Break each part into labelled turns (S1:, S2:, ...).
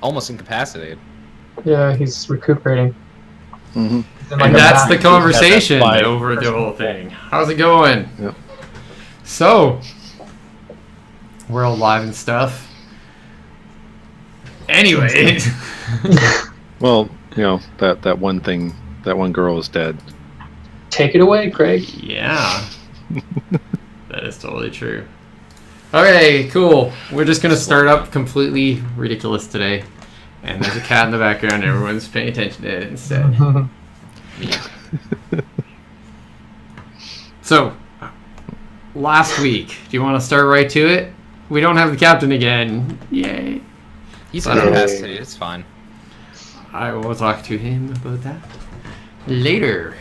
S1: almost incapacitated.
S2: Yeah, he's recuperating.
S3: Mm-hmm.
S4: And that's the conversation over the whole thing. How's it going?
S3: Yep.
S4: So, we're all live and stuff. Anyway.
S3: Well, that one thing, that one girl is dead.
S2: Take it away, Craig.
S4: Yeah. That is totally true. Okay, cool. We're just going to start up completely ridiculous today. And there's a cat in the background. Everyone's paying attention to it instead. So, last week, do you want to start right to it? We don't have the captain again. Yay.
S1: He's incapacitated. It's fine.
S4: I will talk to him about that later.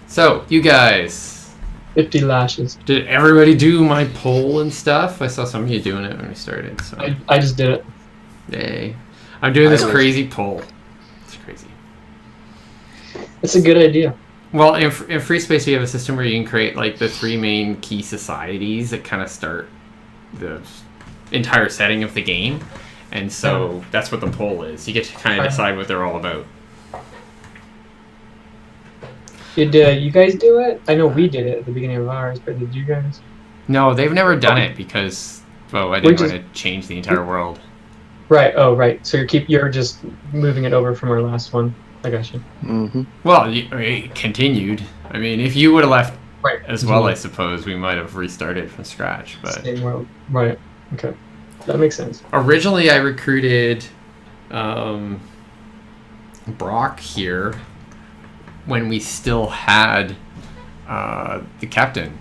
S4: So, you guys.
S2: 50 lashes.
S4: Did everybody do my poll and stuff? I saw some of you doing it when we started. So
S2: I just did it.
S4: Yay. I'm doing this crazy poll. It's crazy.
S2: It's a good idea.
S4: Well, in Free Space, we have a system where you can create like the 3 main key societies that kind of start the entire setting of the game. And so that's what the poll is. You get to kind of decide what they're all about.
S2: Did you guys do it? I know we did it at the beginning of ours, but did you guys?
S4: No, they've never done it because, well, I didn't want to change the entire world.
S2: Right. Oh, right. So you're just moving it over from our last one. I got you.
S3: Mm-hmm.
S4: Well, it continued. I mean, if you would have left as well,
S2: Mm-hmm.
S4: I suppose we might have restarted from scratch. But
S2: same world. Right. Okay. That makes sense.
S4: Originally, I recruited Brock here when we still had the captain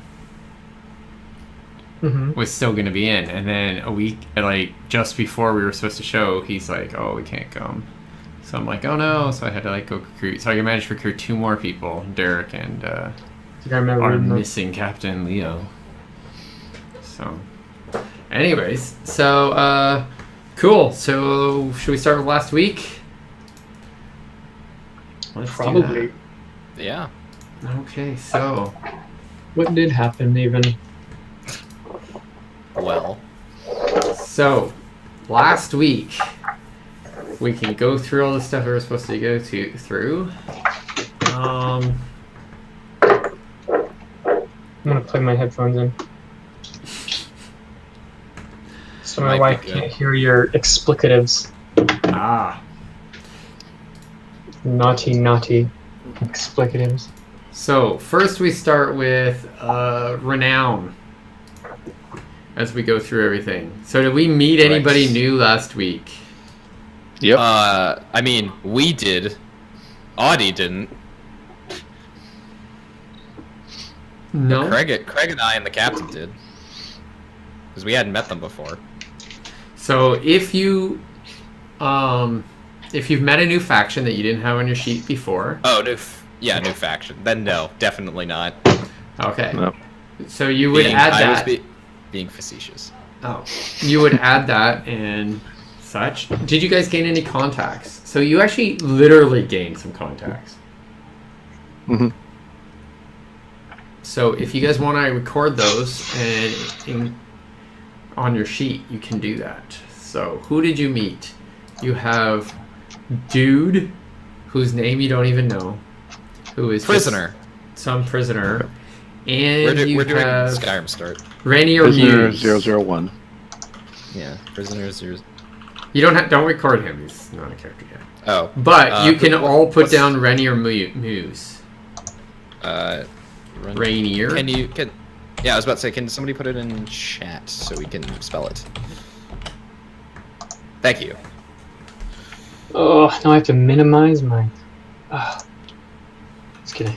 S4: was still going to be in, and then a week, like just before we were supposed to show, he's like, "Oh, we can't come." So I'm like, "Oh no!" So I had to like go recruit. So I managed to recruit 2 more people, Derek and our missing captain Leo. So, anyways, so cool. So should we start with last week? Let's
S2: Probably.
S4: do
S1: Yeah.
S4: that. Okay, so
S2: What did happen even?
S1: Well.
S4: So, last week, we can go through all the stuff we were supposed to go through.
S2: I'm gonna plug my headphones in. So my wife can't hear your explicatives.
S4: Ah.
S2: Naughty explicatives.
S4: So, first we start with Renown. As we go through everything. So, did we meet anybody new last week?
S3: Yep.
S1: I mean, we did. Audie didn't.
S4: No.
S1: Craig and I and the captain did. Because we hadn't met them before.
S4: So, if you've met a new faction that you didn't have on your sheet before.
S1: Oh, new faction. Then no, definitely not.
S4: Okay.
S3: No.
S4: So you would add that.
S1: Being facetious.
S4: Oh, you would add that and such. Did you guys gain any contacts? So you actually literally gained some contacts.
S3: Mm-hmm.
S4: So if you guys want to record those and on your sheet, you can do that. So who did you meet? You have Dude, whose name you don't even know, who is
S1: prisoner.
S4: Some prisoner. And
S1: we're doing
S4: have
S1: Skyrim start.
S4: Rainier
S3: Prisoner
S4: Muse.
S3: 001.
S1: Yeah, prisoner 0.
S4: You don't record him. He's not a character yet.
S1: Oh,
S4: but you can all put down Rainier Muse. Rainier.
S1: Yeah, I was about to say, can somebody put it in chat so we can spell it? Thank you.
S2: Oh, now I have to minimize my. Just kidding.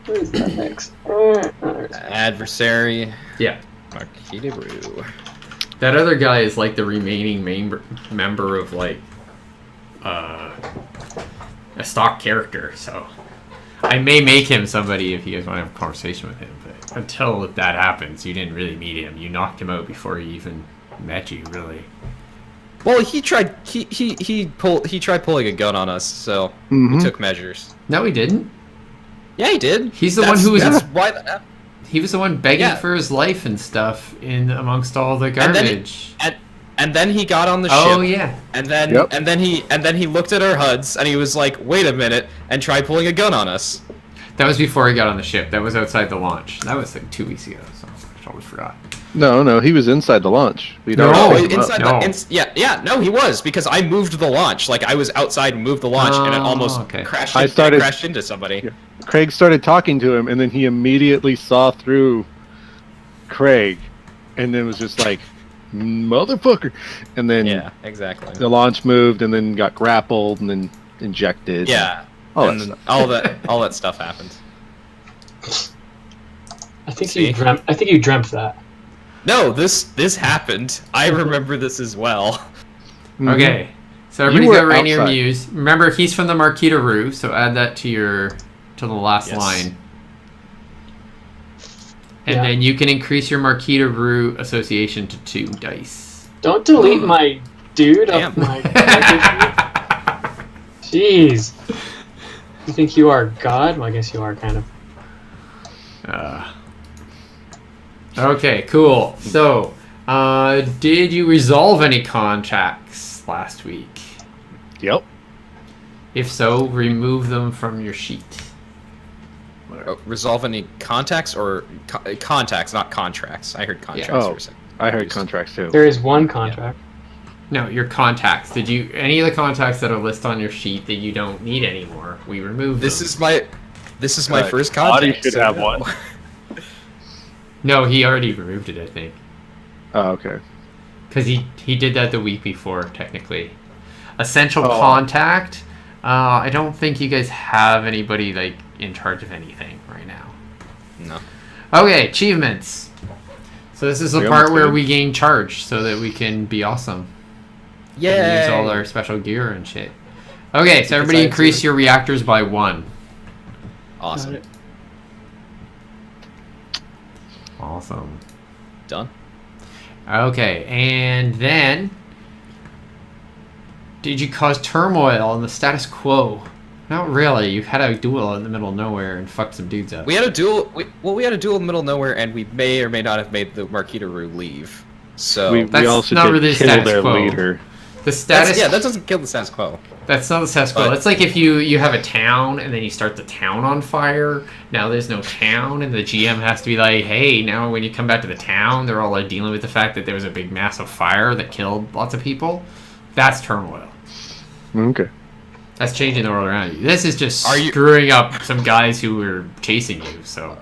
S2: Where is that next?
S1: Adversary.
S4: Yeah.
S1: Marquis de Rue.
S4: That other guy is like the remaining member of like a stock character, so I may make him somebody if you guys want to have a conversation with him. But until that happens, you didn't really meet him. You knocked him out before he even met you, really.
S1: Well, he tried. He tried pulling a gun on us, so we took measures.
S4: No, he didn't.
S1: Yeah, he did.
S4: He's the one who was.
S1: That's why that happened.
S4: He was the one begging for his life and stuff in amongst all the garbage.
S1: and then he got on the ship.
S4: Oh yeah.
S1: And then he looked at our HUDs and he was like, "Wait a minute," and tried pulling a gun on us.
S4: That was before he got on the ship. That was outside the launch. That was like 2 weeks ago, so I totally forgot.
S3: No, he was inside the launch.
S1: No, he was, because I moved the launch. Like, I was outside and moved the launch, and it almost crashed into somebody.
S3: Yeah. Craig started talking to him, and then he immediately saw through Craig, and then was just like, "Motherfucker!" And then
S1: exactly.
S3: The launch moved, and then got grappled, and then injected.
S1: Yeah,
S3: all
S1: that stuff happened.
S2: I think you dreamt that.
S1: No, this happened. I remember this as well.
S3: Mm-hmm.
S4: Okay, so everybody's got Rainier Muse. Remember, he's from the Marquita Rue, so add that to the last line. And then you can increase your Marquita Rue association to 2 dice.
S2: Don't delete my dude off my Jeez. You think you are God? Well, I guess you are, kind of.
S4: Okay, cool. So, did you resolve any contracts last week?
S3: Yep.
S4: If so, remove them from your sheet.
S1: Resolve any contacts or contacts, not contracts. I heard contracts.
S3: Yeah. Oh, I heard contracts too.
S2: There is one contract.
S4: No, your contacts. Did you any of the contacts that are listed on your sheet that you don't need anymore? We removed them.
S1: This is my first contact.
S3: Audie should have one.
S4: No, he already removed it, I think.
S3: Oh, okay.
S4: Because he did that the week before, technically. Essential contact. I don't think you guys have anybody like in charge of anything right now.
S1: No.
S4: Okay, achievements. So this is the part where we gain charge so that we can be awesome.
S1: Yay!
S4: And use all our special gear and shit. Okay, so everybody increase your reactors by 1.
S1: Awesome.
S4: Awesome.
S1: Done.
S4: Okay, and then did you cause turmoil in the status quo? Not really. You had a duel in the middle of nowhere and fucked some dudes up.
S1: We had a duel. We had a duel in the middle of nowhere, and we may or may not have made the Marquita Rue leave. So
S3: we also
S4: not
S3: did
S4: really
S3: kill
S4: status
S3: their
S4: quo.
S3: leader.
S4: The status.
S1: That doesn't kill the status quo.
S4: That's not the status quo. It's like if you have a town and then you start the town on fire. Now there's no town, and the GM has to be like, hey, now when you come back to the town, they're all like dealing with the fact that there was a big massive fire that killed lots of people. That's turmoil.
S3: Okay.
S4: That's changing the world around you. This is just screwing up some guys who were chasing you. So,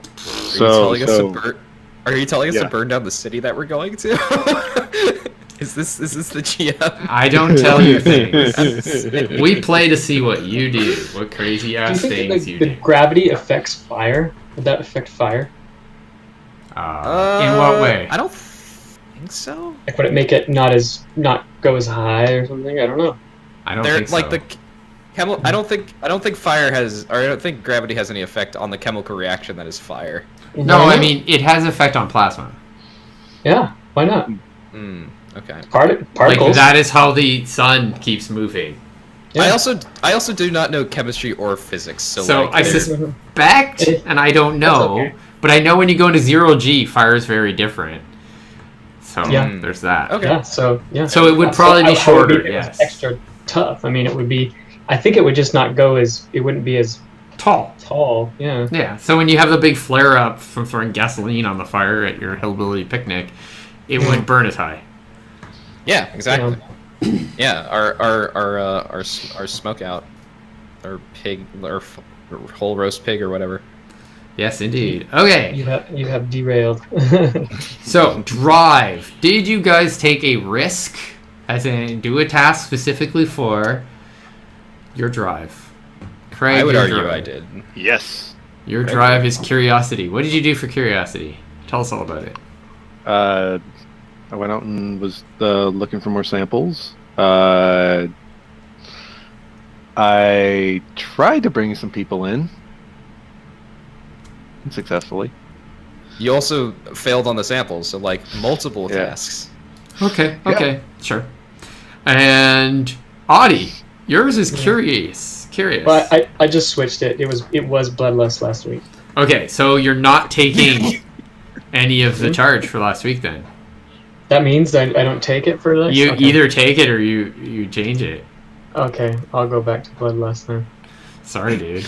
S1: are you telling us to burn down the city that we're going to? Is this the GM?
S4: I don't tell you things. We play to see what you do. What crazy ass things you do.
S2: The gravity affects fire? Would that affect fire?
S4: In what way?
S1: I don't think so.
S2: Like, would it make it not go as high or something? I don't know.
S4: I don't think so.
S1: I don't think fire has, or I don't think gravity has any effect on the chemical reaction that is fire.
S4: No, I mean it has effect on plasma.
S2: Yeah, why not?
S1: Okay.
S2: Particles.
S4: Like that is how the sun keeps moving.
S1: Yeah. I also do not know chemistry or physics, so
S4: I suspect, and I don't know, but I know when you go into 0G, fire is very different. So there's that.
S1: Okay.
S2: Yeah. So
S4: So it would probably be shorter. Yes.
S2: Extra tough. I mean, it would be. I think it would just not go as. It wouldn't be as tall. Yeah.
S4: Yeah. So when you have the big flare up from throwing gasoline on the fire at your hillbilly picnic, it wouldn't burn as high.
S1: Yeah. Exactly. Yeah. Our smoke out, our pig, or whole roast pig or whatever.
S4: Yes, indeed. Okay.
S2: You have derailed.
S4: So drive. Did you guys take a risk, as in do a task specifically for your drive? Craig,
S1: I would argue I did.
S3: Yes.
S4: Your drive is curiosity. What did you do for curiosity? Tell us all about it.
S3: I went out and was looking for more samples. I tried to bring some people in. Successfully.
S1: You also failed on the samples, so like multiple tasks.
S4: Okay, sure. And Audie, yours is curious.
S2: Well, I just switched it. It was bloodlust last week.
S4: Okay, so you're not taking any of the charge for last week then?
S2: That means I don't take it for this?
S4: You
S2: Okay.
S4: either take it or you change it.
S2: Okay, I'll go back to Bloodlust then.
S4: Sorry, dude.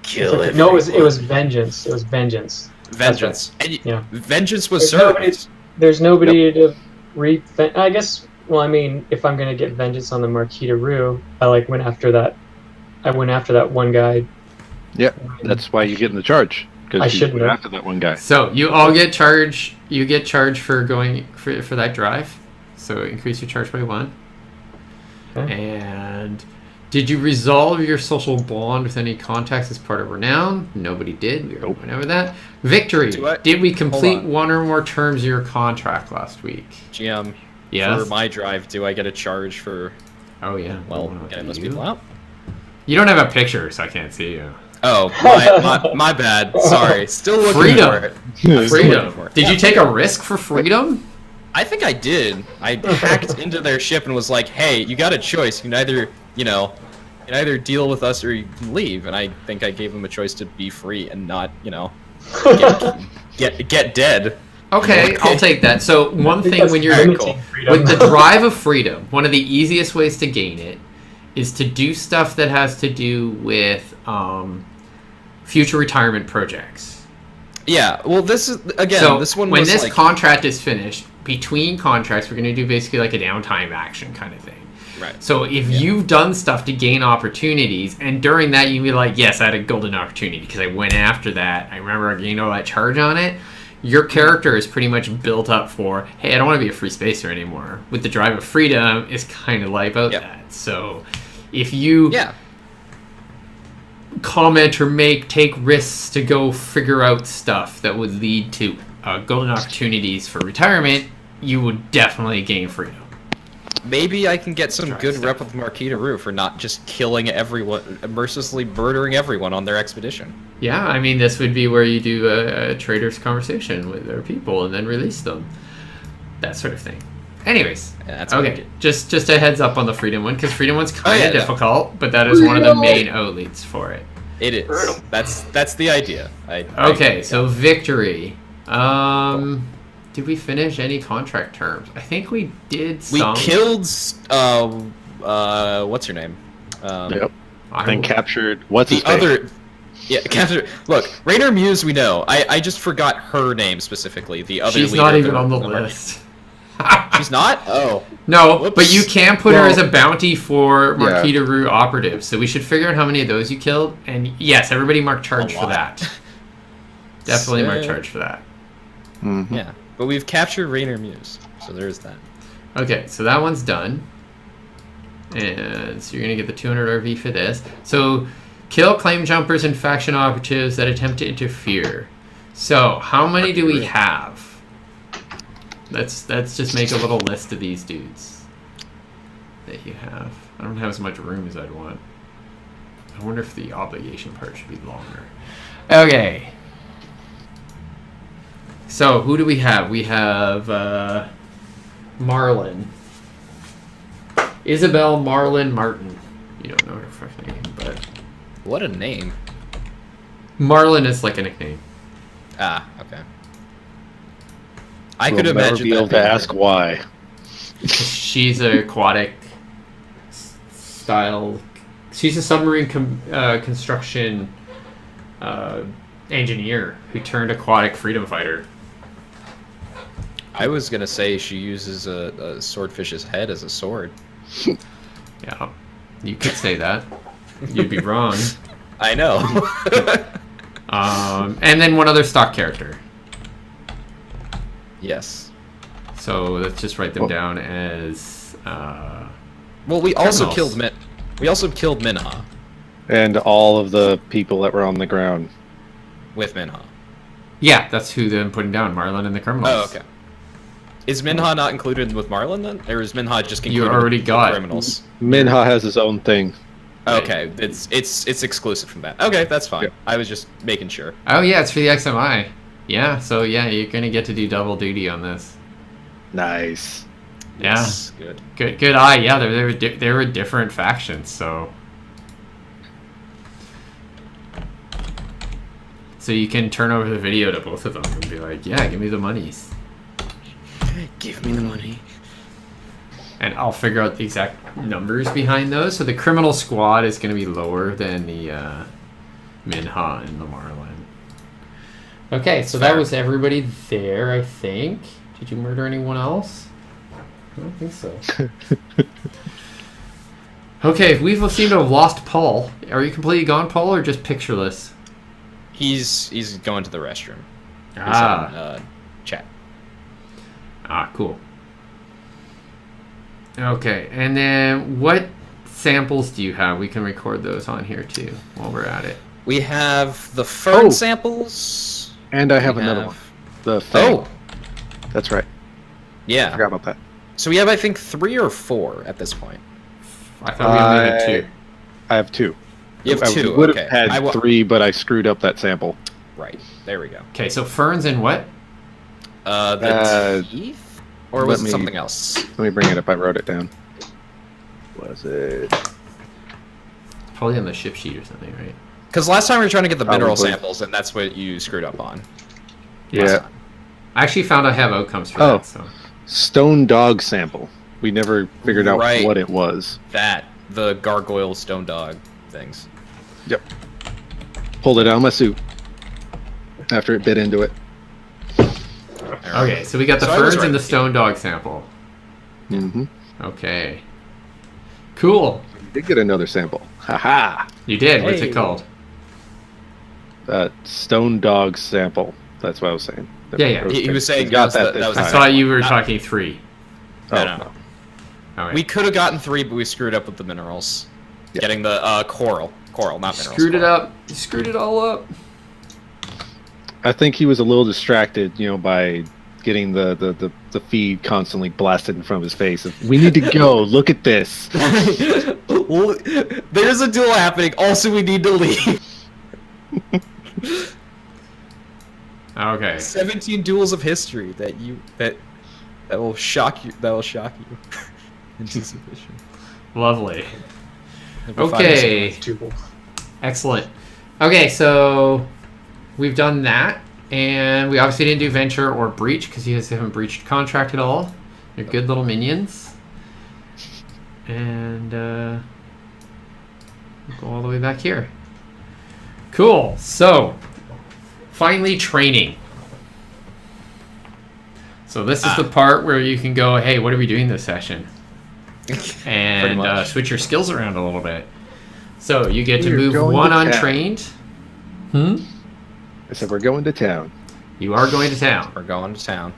S1: Kill
S2: Okay. No, it was Vengeance. It was Vengeance.
S1: Vengeance.
S2: Right.
S1: And
S2: Yeah.
S1: Vengeance was
S2: There's
S1: served.
S2: There's nobody to reap. I guess. Well, I mean, if I'm gonna get vengeance on the Marquis de Rue, I went after that. I went after that one guy.
S3: Yeah, that's why you get in the charge.
S2: I
S3: Because you
S2: shouldn't
S3: went
S2: have.
S3: after that one guy.
S4: So you all get charged. You get charged for going for that drive. So increase your charge by 1.
S2: Okay.
S4: And did you resolve your social bond with any contacts as part of Renown? Nobody did. We already went over that. Victory. Did we complete one or more terms of your contract last week?
S1: GM.
S4: Yes.
S1: For my drive, do I get a charge for?
S4: Oh yeah.
S1: Well, getting those people out.
S4: You don't have a picture, so I can't see you.
S1: Oh, my bad. Sorry. Still looking
S4: Freedom.
S1: for it.
S4: Freedom. Did you take a risk for freedom?
S1: I think I did. I hacked into their ship and was like, "Hey, you got a choice. You can either, you can either deal with us or you can leave." And I think I gave them a choice to be free and not, get dead.
S4: Okay, I'll take that. So one thing when you're
S2: limiting freedom.
S4: with the drive of freedom, one of the easiest ways to gain it is to do stuff that has to do with future retirement projects.
S1: Yeah. Well, this is again.
S4: So
S1: this one
S4: when
S1: was
S4: this
S1: like,
S4: contract is finished, between contracts, we're going to do basically like a downtime action kind of thing.
S1: right.
S4: So if you've done stuff to gain opportunities, and during that you be like, yes, I had a golden opportunity because I went after that. I remember I gained all that charge on it. Your character is pretty much built up for, hey, I don't want to be a free spacer anymore. With the drive of freedom, it's kind of like about that. So if you comment or take risks to go figure out stuff that would lead to golden opportunities for retirement, you would definitely gain freedom.
S1: Maybe I can get some good
S4: stuff.
S1: rep with Marquis de Rue for not just killing everyone, mercilessly murdering everyone on their expedition.
S4: Yeah, I mean, this would be where you do a trader's conversation with their people and then release them. That sort of thing. Anyways,
S1: Yeah, that's what I
S4: okay,
S1: did.
S4: just a heads up on the freedom one, because freedom one's kind of
S1: yeah,
S4: difficult, but that is one of the main outleads for it.
S1: It is. That's the idea.
S4: Okay, so victory. Did we finish any contract terms? I think we did
S1: we
S4: some.
S1: killed. What's her name?
S3: Yep.
S4: I
S3: Then captured. What's his
S1: The
S3: name?
S1: other. Yeah, captured. Look, Rainer Muse. We know. I just forgot her name specifically. The other.
S4: She's
S1: leader
S4: not
S1: of
S4: even on the
S1: Marquis.
S4: list.
S1: She's not. Oh.
S4: No,
S1: Whoops.
S4: but you can put her
S3: Well,
S4: as a bounty for Marquis
S3: yeah.
S4: de Rue operatives. So we should figure out how many of those you killed. And yes, everybody mark charge
S1: A
S4: for
S1: lot.
S4: that. Definitely mark
S1: So-
S4: charge for that.
S3: Mhm.
S1: Yeah, but we've captured Rainer Muse, so there's that.
S4: Okay, so that one's done. And so you're going to get the 200 RV for this. So kill claim jumpers and faction operatives that attempt to interfere. So how many do we have? Let's just make a little list of these dudes that you have. I don't have as much room as I'd want. I wonder if the obligation part should be longer. Okay. So who do we have? We have Marlin. Isabel Marlin Martin. You don't know her first name, but
S1: What a name.
S4: Marlin is like a nickname.
S1: Ah, okay. I
S3: We'll
S1: could
S3: never
S1: imagine
S3: be able
S1: that
S3: to
S1: being
S3: ask
S1: her.
S3: why.
S4: She's a aquatic style. She's a submarine construction engineer who turned aquatic freedom fighter.
S1: I was gonna say she uses a swordfish's head as a sword.
S4: Yeah, you could say that. You'd be wrong.
S1: I know.
S4: And then one other stock character.
S1: Yes.
S4: So let's just write them
S3: Well-
S4: down as.
S1: Well, we also
S4: Criminals.
S1: killed Minha
S3: And all of the people that were on the ground.
S1: with Minha.
S4: Yeah, that's who I'm putting down. Marlin and the criminals.
S1: Oh, okay. Is Minha not included with Marlin then, or is Minha just included
S4: already
S1: with
S4: got-
S1: the criminals?
S3: Minha has his own thing.
S1: Okay, it's exclusive from that. Okay, that's fine.
S3: Yeah.
S1: I was just making sure.
S4: Oh yeah, it's for the XMI. Yeah, so yeah, you're gonna get to do double duty on this.
S3: Nice.
S4: Yeah,
S1: Yes, good.
S4: good eye. Yeah, they were different factions, so you can turn over the video to both of them and be like, yeah, give me the monies.
S1: Give me the money.
S4: And I'll figure out the exact numbers behind those. So the criminal squad is going to be lower than the Minha and the Marlin. Okay, so that was everybody there, I think. Did you murder anyone else? I don't think so. Okay, we've seemed to have lost Paul. Are you completely gone, Paul, or just pictureless?
S1: He's going to the restroom. He's
S4: Ah.
S1: on, chat.
S4: Ah, cool. Okay, and then what samples do you have? We can record those on here too while we're at it.
S1: We have the fern
S3: Oh.
S1: samples.
S3: And I have
S1: We
S3: another
S1: have-
S3: one. The Fang.
S1: Oh,
S3: That's right.
S1: yeah.
S3: Forgot about that.
S1: So we have, I think, 3 or 4 at this point.
S4: I thought we only had 2.
S3: I have 2.
S1: You have 2.
S3: I would
S1: Okay.
S3: have had 3, but I screwed up that sample.
S1: Right. There we go.
S4: Okay, so ferns and what?
S1: The teeth? Or was
S3: let
S1: it
S3: me-
S1: something else?
S3: Let me bring it up. I wrote it down. Was it?
S4: Probably on the ship sheet or something, right?
S1: Because last time we were trying to get the mineral
S3: Probably.
S1: samples, and that's what you screwed up on.
S3: Yeah.
S4: I actually found I have outcomes for
S3: Oh.
S4: that. So
S3: Stone dog sample. We never figured out
S1: Right.
S3: what it was.
S1: The gargoyle stone dog things.
S3: Yep. Pulled it out of my suit after it bit into it.
S4: okay, so we got the
S1: So I was
S4: ferns and
S1: right.
S4: the stone dog sample.
S3: Mm-hmm.
S4: Okay, cool.
S3: Did get another sample. Haha.
S4: You did. What's
S1: Hey.
S4: it called?
S3: Stone dog sample. That's what I was saying.
S4: Yeah.
S1: He was saying
S3: got
S1: that
S3: that
S1: was
S3: this
S4: I
S3: time.
S4: thought you were talking 3.
S1: No,
S3: Oh,
S1: no.
S4: All right.
S1: We could have gotten 3, but we screwed up with the minerals.
S3: Yeah.
S1: Getting the coral. Coral, not minerals.
S4: screwed it
S1: coral.
S4: up. You screwed it all up.
S3: I think he was a little distracted, by getting the feed constantly blasted in front of his face. We need to go. Look at this.
S1: Well, there's a duel happening. Also, we need to leave.
S4: Okay.
S1: 17 duels of history that will shock you. That will shock you into submission.
S4: Lovely.
S1: Number 5
S4: Okay.
S1: is-
S2: Duel.
S4: Excellent. Okay, so we've done that, and we obviously didn't do venture or breach because you guys haven't breached contract at all. You're good little minions. And we'll go all the way back here. Cool. So, finally training. So this is the part where you can go, hey, what are we doing this session?
S1: Pretty
S4: And
S1: much.
S4: switch your skills around a little bit. So you get to
S3: We're
S4: move
S3: going
S4: one
S3: to town.
S4: untrained. Hmm?
S3: I said, we're going to town.
S4: You are going to town.
S1: We're going to town.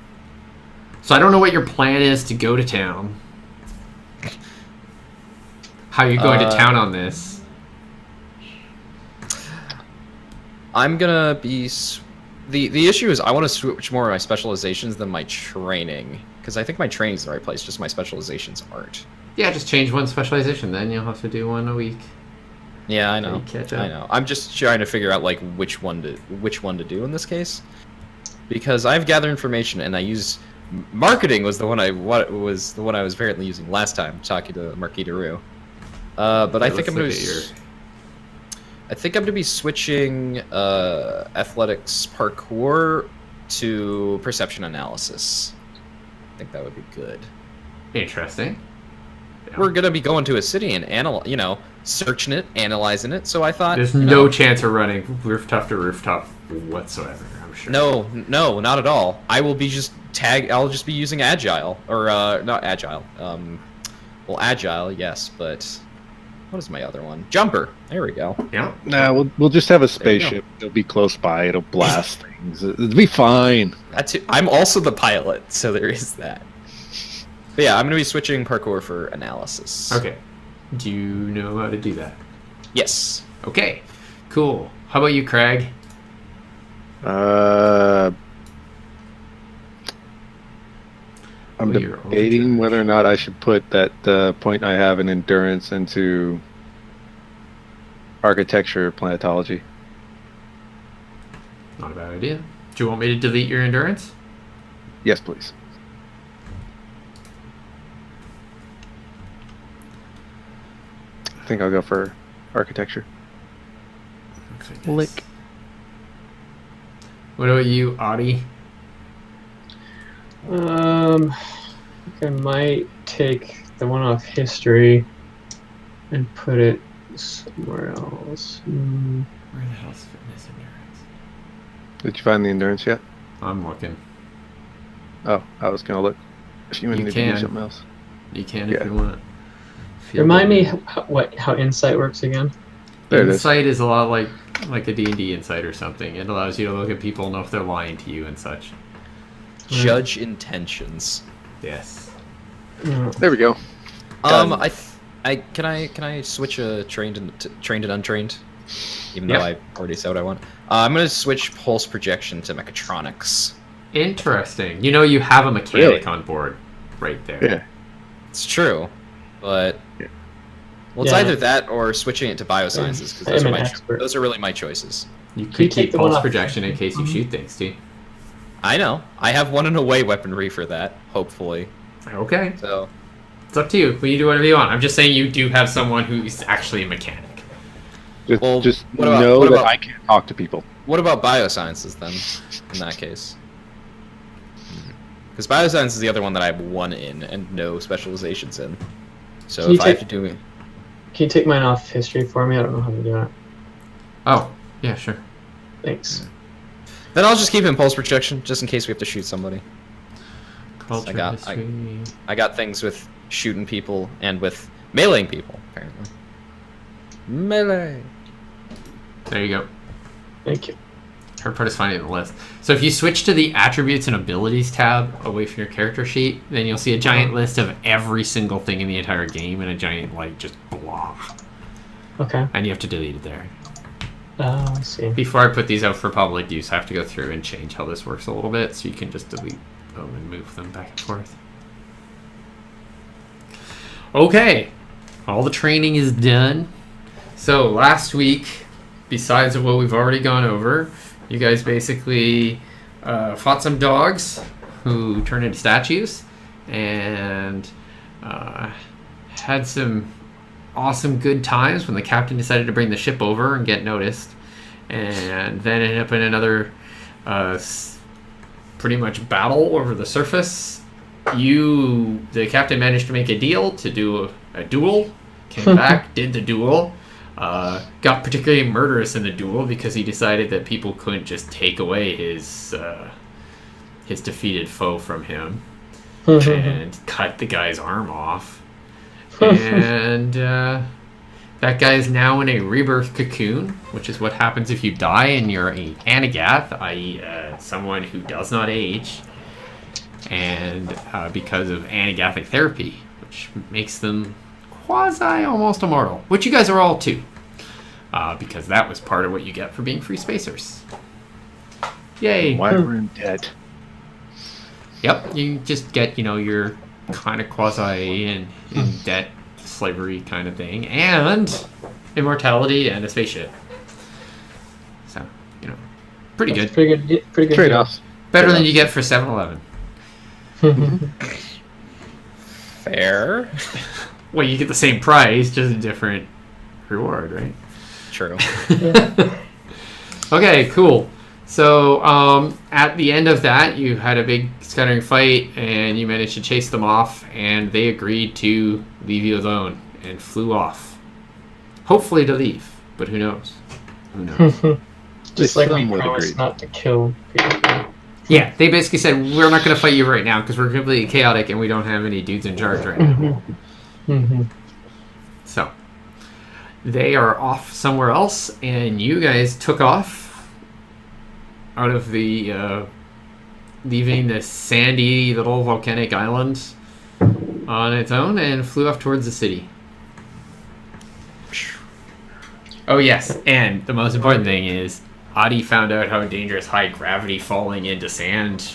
S4: So I don't know what your plan is to go to town. How you're going to town on this.
S1: I'm gonna be. The issue is I want to switch more of my specializations than my training, because I think my training's the right place. Just my specializations aren't.
S4: Yeah, just change one specialization, then you'll have to do one a week.
S1: Yeah, I know.
S4: you catch up.
S1: I know. I'm just trying to figure out like which one to do in this case, because I've gathered information and I use marketing was the one I was apparently using last time talking to Marquita Rue. But I
S4: Okay,
S1: think I'm
S4: let's
S1: gonna.
S4: look at
S1: I think I'm gonna be switching athletics parkour to perception analysis. I think that would be good.
S4: Interesting. Yeah.
S1: We're gonna be going to a city and searching it, analyzing it. So I thought
S4: There's
S1: you
S4: no
S1: know,
S4: chance of running rooftop to rooftop whatsoever, I'm sure.
S1: No, not at all. I will be just I'll just be using agile or not agile. Well, agile, yes, but what is my other one? Jumper. There we go.
S4: Yeah.
S3: Nah, we'll just have a
S1: There you go.
S3: spaceship. It'll be close by. It'll blast things. It'll be fine.
S1: I'm also the pilot, so there is that. But yeah, I'm gonna be switching parkour for analysis.
S4: Okay. Do you know how to do that?
S1: Yes.
S4: Okay. Cool. How about you, Craig?
S3: I'm
S4: Well, you're
S3: debating whether or not I should put that point I have in endurance into architecture planetology.
S4: Not a bad idea. Do you want me to delete your endurance?
S3: Yes, please. I think I'll go for architecture. Lick.
S4: What about you, Audie?
S2: I think I might take the one off history and put it somewhere else.
S4: Where the hell's fitness endurance?
S3: Did you find the endurance yet?
S4: I'm looking.
S3: Oh, I was gonna look. If you
S4: You
S3: need to do
S4: can.
S3: something else.
S4: You can
S3: Yeah.
S4: if you want.
S2: Remind me how insight works again.
S3: There it is.
S4: Insight is a lot like a D&D insight or something. It allows you to look at people and know if they're lying to you and such.
S1: Judge intentions.
S4: Yes.
S3: There we go.
S1: Can I switch a trained and untrained? Even
S4: Yep.
S1: though I already said what I want. I'm gonna switch pulse projection to mechatronics.
S4: Interesting. You know you have a mechanic
S3: Really?
S4: on board right there.
S3: Yeah.
S1: It's true, but
S3: Yeah.
S1: well, it's
S2: Yeah.
S1: either that or switching it to biosciences because
S2: I'm an expert.
S1: those are really my choices.
S4: You
S2: Can you
S4: could
S2: take
S4: keep
S2: the one
S4: pulse
S2: off?
S4: projection in case you shoot things too.
S1: I know. I have one and away weaponry for that, hopefully.
S4: Okay.
S1: So
S4: It's up to you. You do whatever you want. I'm just saying you do have someone who is actually a mechanic.
S1: Well,
S3: Just
S1: what about-
S3: know
S1: what
S3: that
S1: about-
S3: I can't talk to people.
S1: what about biosciences then? In that case, because bioscience is the other one that I have one in and no specializations in. So
S2: Can you
S1: if I have to
S2: take-
S1: do it,
S2: Can you take mine off history for me? I don't know how to do it.
S4: Oh, yeah, sure.
S2: Thanks.
S1: then I'll just keep it in pulse projection just in case we have to shoot somebody.
S4: Culture
S1: I got-
S4: history.
S1: I got things with shooting people and with meleeing people apparently. Melee.
S4: There you go.
S2: Thank you.
S4: Hard part is finding the list. So if you switch to the attributes and abilities tab away from your character sheet, then you'll see a giant list of every single thing in the entire game and a giant just blah.
S2: Okay.
S4: And you have to delete it there.
S2: Oh, I see.
S4: Before I put these out for public use, I have to go through and change how this works a little bit, so you can just delete them and move them back and forth. Okay, all the training is done. So last week, besides what we've already gone over, you guys basically fought some dogs who turned into statues and had some awesome good times when the captain decided to bring the ship over and get noticed, and then ended up in another pretty much battle over the surface. The captain managed to make a deal to do a duel, came back, did the duel, got particularly murderous in the duel because he decided that people couldn't just take away his defeated foe from him and cut the guy's arm off. And that guy is now in a rebirth cocoon, which is what happens if you die and you're a Anagath, i.e. Someone who does not age, and because of Anagathic therapy, which makes them quasi-almost immortal, which you guys are all too, because that was part of what you get for being free spacers. Yay!
S3: Why we're in debt.
S4: Yep, you just get, your kind of quasi in debt slavery kind of thing, and immortality and a spaceship. So, pretty good.
S2: Pretty good.
S3: Trade-offs.
S4: Better than you get for 7-Eleven.
S1: Fair.
S4: Well, you get the same price, just a different reward, right?
S1: True.
S4: Okay, cool. So, at the end of that, you had a big scattering fight, and you managed to chase them off, and they agreed to leave you alone, and flew off. Hopefully to leave, but who knows? Who knows?
S2: Just like we
S3: somewhat
S2: promised
S3: agreed.
S2: not to kill people.
S4: Yeah, they basically said, we're not going to fight you right now, because we're completely chaotic, and we don't have any dudes in charge right now.
S2: Mm-hmm.
S4: So, they are off somewhere else, and you guys took off out of the leaving this sandy little volcanic island on its own and flew off towards the city. Oh yes, and the most important thing is Adi found out how dangerous high gravity falling into sand,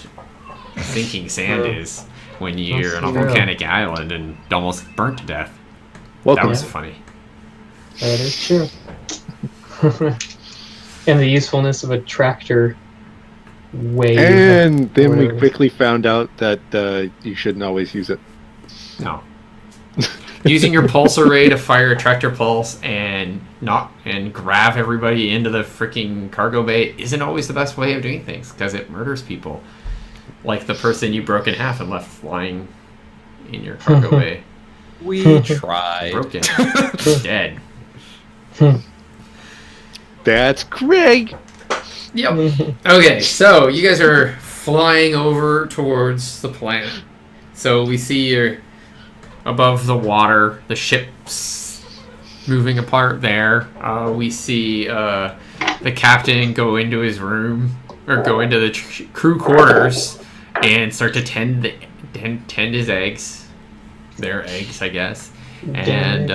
S4: sinking sand is when you're on a volcanic island and almost burnt to death.
S3: Welcome.
S4: That was funny.
S2: That is true. And the usefulness of a tractor wave.
S3: And then we
S2: Whatever.
S3: quickly found out that you shouldn't always use it.
S4: No. Using your pulse array to fire a tractor pulse and grab everybody into the freaking cargo bay isn't always the best way of doing things because it murders people. like the person you broke in half and left flying in your cargo bay.
S1: We tried.
S4: Broken. Dead.
S3: That's Craig.
S4: Yep. Okay, so you guys are flying over towards the planet. So we see you're above the water, the ship's moving apart there. We see the captain go into his room, or go into the crew quarters, and start to tend his eggs. Their eggs, I guess. And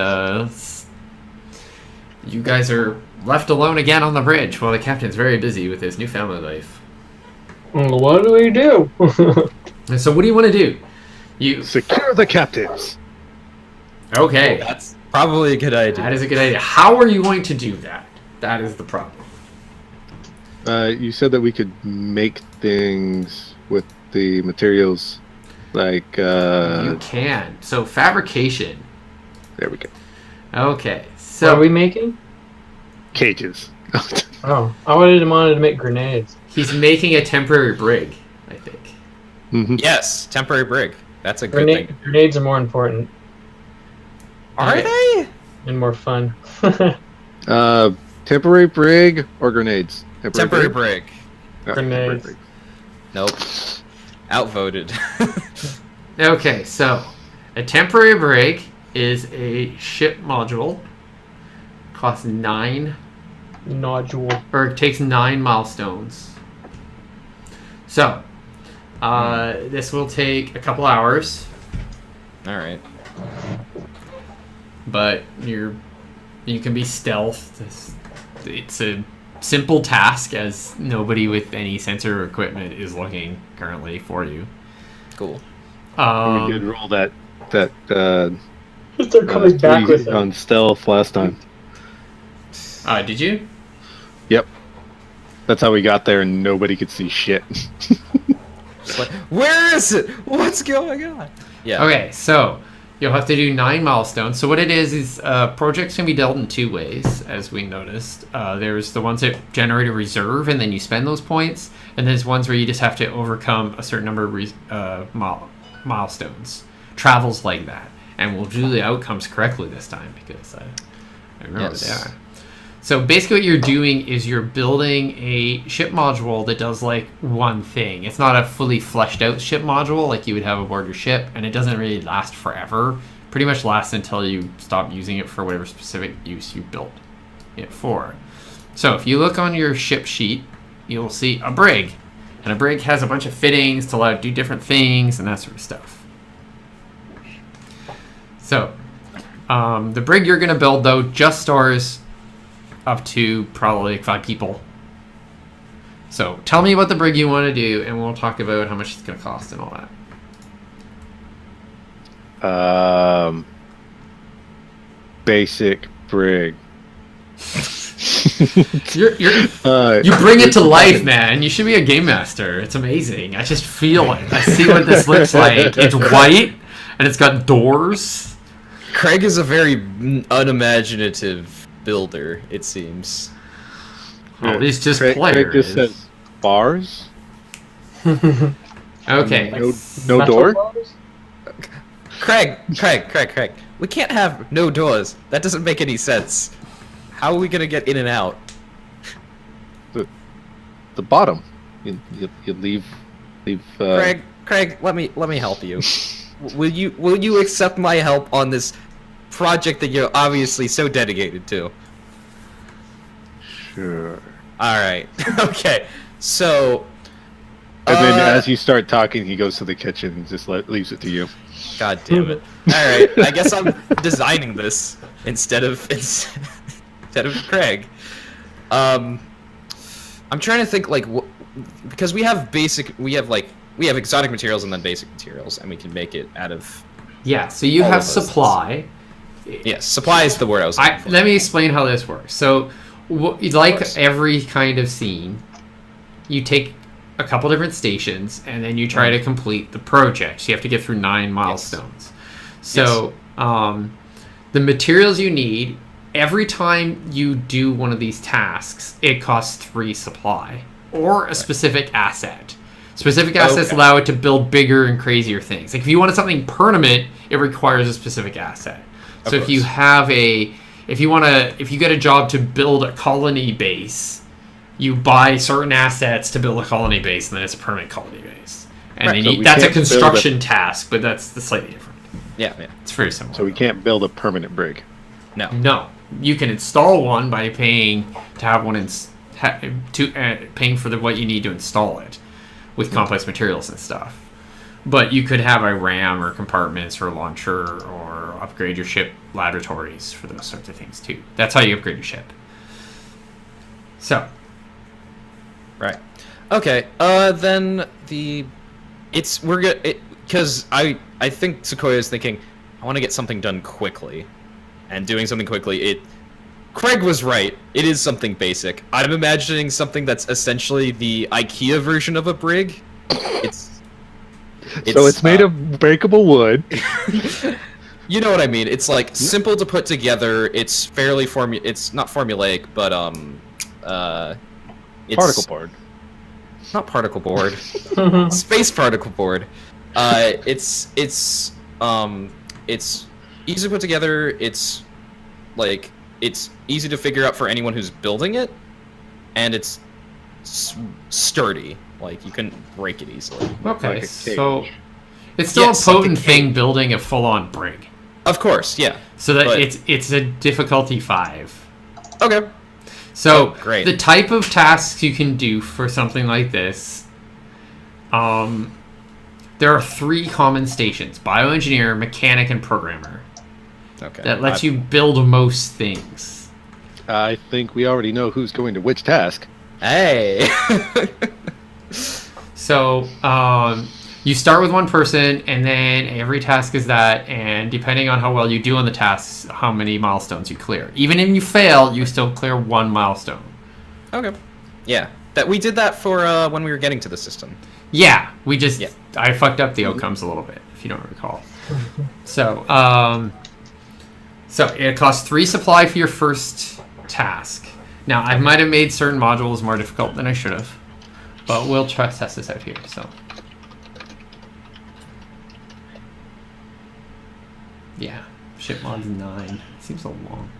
S4: you guys are left alone again on the bridge while the captain's very busy with his new family life.
S2: What do we do?
S4: And so what do you want to do? You
S3: Secure the captives.
S4: Okay.
S1: That's probably a good idea.
S4: That is a good idea. How are you going to do that? That is the problem.
S3: You said that we could make things with the materials, like
S4: You can. So fabrication.
S3: there we go.
S4: Okay.
S2: What
S4: So
S2: are we making?
S3: Cages.
S2: Oh, I wanted to make grenades.
S4: he's making a temporary brig, I think.
S3: Mhm.
S1: Yes, temporary brig. That's a good thing.
S2: Grenades are more important
S1: Are
S4: Okay.
S1: they?
S2: and more fun.
S3: Temporary brig or grenades?
S1: Temporary brig.
S3: Oh,
S2: Grenades.
S3: brig.
S1: Nope. Outvoted.
S4: Okay, so a temporary brig is a ship module. Costs 9,
S2: Nodule.
S4: or it takes 9 milestones. So, this will take a couple hours,
S1: All right.
S4: but you can be stealth. It's a simple task, as nobody with any sensor equipment is looking currently for you.
S1: Cool.
S3: We did roll that
S2: They're coming back with it.
S3: on stealth last time.
S4: Did you?
S3: Yep. That's how we got there and nobody could see shit.
S1: Just like, where is it? What's going on? Yeah.
S4: Okay, so you'll have to do 9 milestones. So what it is projects can be dealt in 2 ways, as we noticed. There's the ones that generate a reserve, and then you spend those points. And there's ones where you just have to overcome a certain number of milestones. Travels like that. And we'll do the outcomes correctly this time, because I remember what they are. So basically what you're doing is you're building a ship module that does like one thing. It's not a fully fleshed out ship module like you would have aboard your ship, and it doesn't really last forever. Pretty much lasts until you stop using it for whatever specific use you built it for. So if you look on your ship sheet, you'll see a brig. And a brig has a bunch of fittings to allow it to do different things and that sort of stuff. So the brig you're going to build, though, just stores up to probably 5 people. So tell me about the brig you want to do, and we'll talk about how much it's going to cost and all that.
S3: Basic brig.
S4: You bring it to life, man. You should be a game master. It's amazing. I just feel it. I see what this looks like. It's white, and it's got doors.
S1: Craig is a very unimaginative builder, it seems.
S4: Oh, he's just
S3: Craig
S4: players.
S3: just says bars.
S4: Okay.
S3: No
S2: Metal
S3: door.
S2: bars?
S1: Craig. We can't have no doors. That doesn't make any sense. How are we gonna get in and out?
S3: The bottom. You leave.
S1: Craig, let me help you. Will you accept my help on this project that you're obviously so dedicated to?
S3: Sure.
S1: All right. Okay. So.
S3: And then as you start talking, he goes to the kitchen and just leaves it to you.
S1: God damn it! All right. I guess I'm designing this instead of Craig. I'm trying to think because we have exotic materials and then basic materials, and we can make it out of.
S4: Yeah, so you
S1: all
S4: have
S1: of those
S4: supply.
S1: Yes, supply is the word I was looking for.
S4: Let me explain how this works. So, like every kind of scene, you take a couple different stations, and then you try to complete the project. So you have to get through 9 milestones. So, the materials you need, every time you do one of these tasks, it costs 3 supply, or a specific asset. Specific assets
S1: Okay.
S4: allow it to build bigger and crazier things. Like if you wanted something permanent, it requires a specific asset. So
S1: Of
S4: if you
S1: course.
S4: have if you get a job to build a colony base, you buy certain assets to build a colony base, and then it's a permanent colony base. And
S1: Right.
S4: then
S3: So we
S4: that's a
S3: can't build
S4: construction task, but that's slightly different.
S1: Yeah.
S4: It's very similar.
S3: So we can't build a permanent brig.
S1: No.
S4: No, you can install one by paying to have one paying for what you need to install it with complex materials and stuff. But you could have a RAM or compartments or launcher or upgrade your ship laboratories for those sorts of things too. That's how you upgrade your ship. So,
S1: Right. Okay. Then we're good because I think Sequoia is thinking I want to get something done quickly, and doing something quickly. Craig was right. It is something basic. I'm imagining something that's essentially the IKEA version of a brig.
S3: So it's made of breakable wood.
S1: You know what I mean? It's like simple to put together. It's fairly It's not formulaic, but it's
S3: Particle board.
S1: not particle board. Space particle board. It's easy to put together. It's easy to figure out for anyone who's building it, and it's sturdy. Like you couldn't break it easily.
S4: okay,
S3: Like a
S4: so
S3: cage.
S4: it's still
S1: Yes,
S4: a
S1: like a
S4: potent
S1: cage.
S4: thing building a full-on brig.
S1: Of course, yeah.
S4: So that
S1: But-
S4: it's a difficulty 5.
S1: Okay.
S4: So
S1: Oh, great.
S4: the type of tasks you can do for something like this, there are 3 common stations: bioengineer, mechanic, and programmer.
S1: Okay.
S4: That lets you build most things.
S3: I think we already know who's going to which task.
S1: Hey.
S4: So you start with one person, and then every task is that, and depending on how well you do on the tasks, how many milestones you clear. Even if you fail, you still clear 1 milestone.
S1: Okay. Yeah. That we did that for when we were getting to the system.
S4: Yeah,
S1: Yeah.
S4: I fucked up the outcomes a little bit, if you don't recall. So it costs 3 supply for your first task. Now, I might have made certain modules more difficult than I should have, but we'll try to test this out here. So, yeah, ship mod's 9. Seems a little long,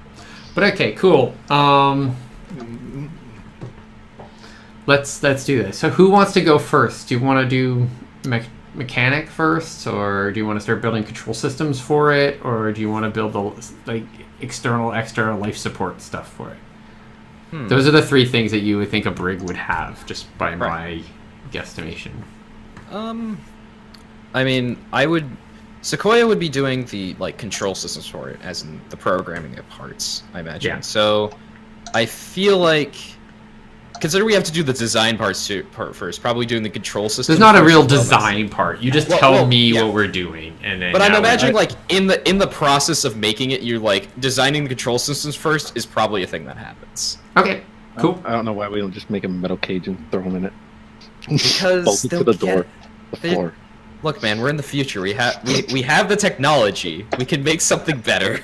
S4: but okay, cool. Let's do this. So, who wants to go first? Do you want to do mechanic first, or do you want to start building control systems for it, or do you want to build the external life support stuff for it? Those are the 3 things that you would think a brig would have, just by my guesstimation.
S1: I mean, Sequoia would be doing the control systems for it, as in the programming of parts, I imagine.
S4: Yeah.
S1: So, I feel like, consider we have to do the design part first, probably doing the control system.
S4: There's not a
S1: first
S4: real
S1: as well.
S4: design part. You just
S1: Well,
S4: tell me
S1: yeah.
S4: what we're doing, and then.
S1: But I'm
S4: now
S1: imagining,
S4: we-
S1: in the process of making it, you're designing the control systems first is probably a thing that happens.
S4: Okay, cool.
S3: I don't know why we don't just make a metal cage and throw them in it.
S1: Because
S3: Bolt it to
S1: they'll
S3: the door, the
S1: they-
S3: floor.
S1: Look, man, we're in the future. We have the technology. We can make something better.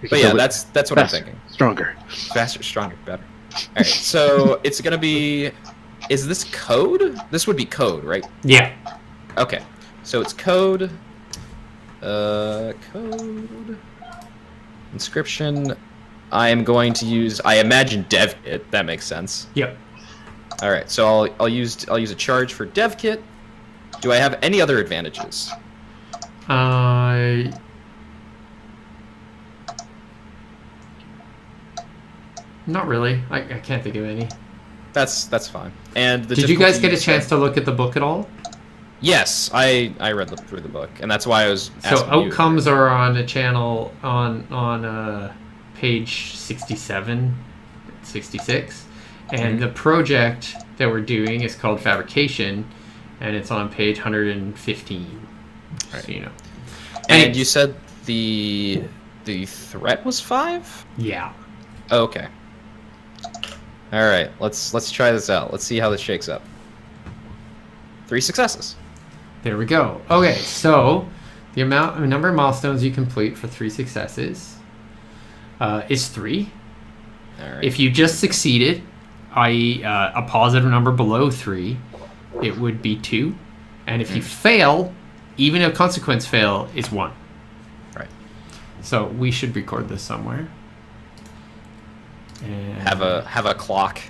S1: But yeah, that's what I'm
S3: Faster,
S1: thinking.
S3: Stronger.
S1: Faster, stronger, better. All right, so it's gonna be. Is this code? This would be code, right?
S4: Yeah.
S1: Okay, so it's code. Code. Inscription. I am going to use. I imagine dev kit. That makes sense.
S4: Yep.
S1: All right, so I'll use a charge for dev kit. Do I have any other advantages?
S4: Not really. I can't think of any.
S1: That's fine. And the
S4: Did you guys
S1: difficulty
S4: get a chance to look at the book at all?
S1: Yes, I read through the book, and that's why I was.
S4: So
S1: asking you.
S4: outcomes are on a channel on page 67, 66, and the project that we're doing is called fabrication, and it's on page 115. So you know.
S1: And you said the threat was 5?
S4: Yeah.
S1: Okay. All right, let's try this out. Let's see how this shakes up. 3 successes.
S4: There we go. Okay, so the number of milestones you complete for 3 successes is 3.
S1: All right.
S4: If you just succeeded, i.e. A positive number below 3, it would be 2. And if you fail, even a consequence fail is 1.
S1: Right.
S4: So we should record this somewhere. And
S1: Have a clock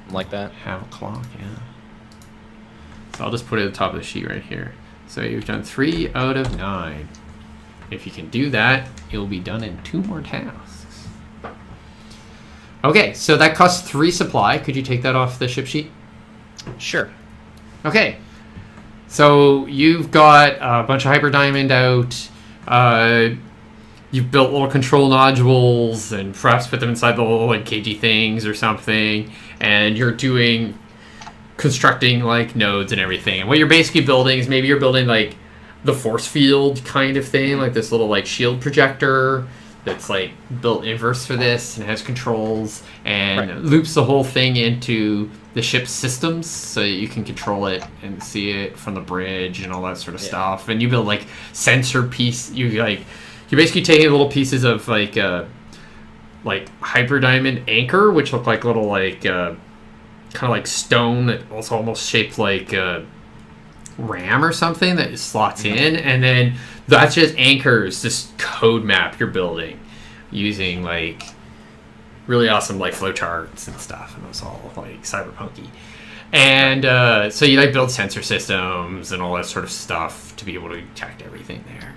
S1: like that.
S4: have a clock, yeah. So I'll just put it at the top of the sheet right here. So you've done 3 out of 9. If you can do that, you'll be done in 2 more tasks. Okay, so that costs 3 supply. Could you take that off the ship sheet?
S1: Sure.
S4: Okay. So you've got a bunch of hyper diamond out. You've built little control nodules and perhaps put them inside the little like cagey things or something. And you're constructing like nodes and everything. And what you're basically building is maybe you're building like the force field kind of thing, like this little like shield projector that's like built inverse for this and has controls and loops the whole thing into the ship's systems so you can control it and see it from the bridge and all that sort of stuff. And you build like sensor piece. You're basically taking little pieces of like hyper diamond anchor, which look like little like kind of like stone that also almost shaped like RAM or something that slots in, and then that's just anchors this code map you're building using like really awesome like flowcharts and stuff, and it's all like cyberpunky. And so you like build sensor systems and all that sort of stuff to be able to detect everything there.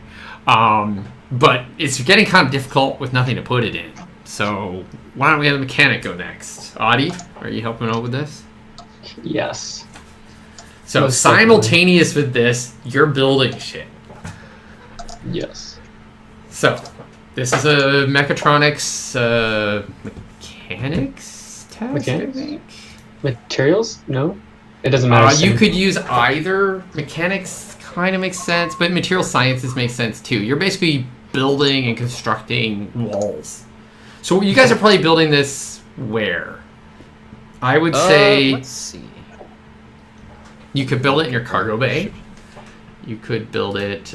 S4: But it's getting kind of difficult with nothing to put it in. So why don't we have the mechanic go next? Audie, are you helping out with this?
S2: Yes.
S4: So
S2: Most
S4: simultaneous with this, you're building shit.
S2: Yes.
S4: So this is a mechatronics mechanics test,
S2: Mechanics?
S4: I think.
S2: Materials? No? It doesn't matter.
S4: You could use either. Mechanics kind of makes sense, but material sciences makes sense too. You're basically building and constructing walls. So you guys are probably building this where? I would say
S1: Let's see.
S4: you could build it in your cargo bay. You could build it.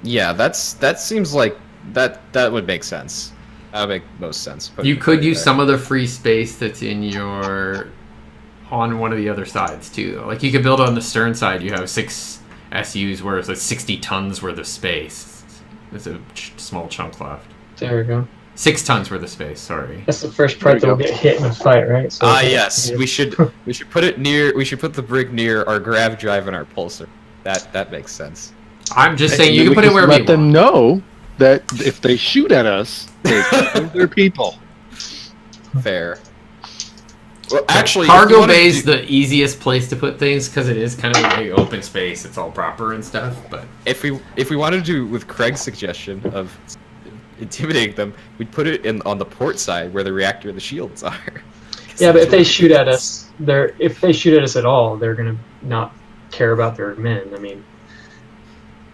S1: Yeah, that seems like that would make sense. That would make most sense.
S4: You could use some of the free space that's in your on one of the other sides too. Like you could build on the stern side. You have 6 SUs, whereas it's 60 tons worth of space. There's a small chunk left.
S2: There we go.
S4: 6 tons worth of space. Sorry.
S2: That's the first part that will get hit in a fight, right? So
S1: Yes. We should put it near. We should put the brig near our grav drive and our pulsar. That makes sense.
S4: I'm just saying you can put it wherever you
S3: let them
S4: want.
S3: know that if they shoot at us, they kill their people.
S1: Fair. Well, actually,
S4: Cargo bay is the easiest place to put things because it is kind of a big open space. It's all proper and stuff. But
S1: if we wanted to do with Craig's suggestion of intimidating them, we'd put it on the port side where the reactor and the shields are.
S2: Yeah, but if they shoot at us, if they shoot at us at all, they're gonna not care about their men. I mean,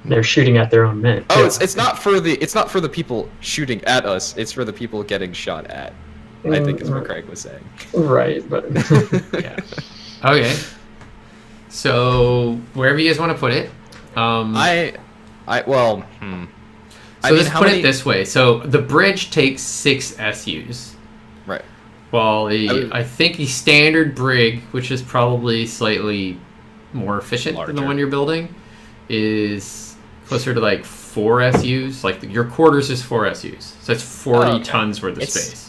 S2: they're shooting at their own men.
S1: Oh, it's not for the people shooting at us. It's for the people getting shot at. I think is what Craig was saying.
S2: Right, but
S4: yeah. Okay. So wherever you guys want to put it. So let's put it this way. So the bridge takes 6 SUs.
S1: Right.
S4: Well, I think the standard brig, which is probably slightly more efficient than the one you're building, is closer to like 4 SUs. Like your quarters is 4 SUs. So that's 40 tons worth of space.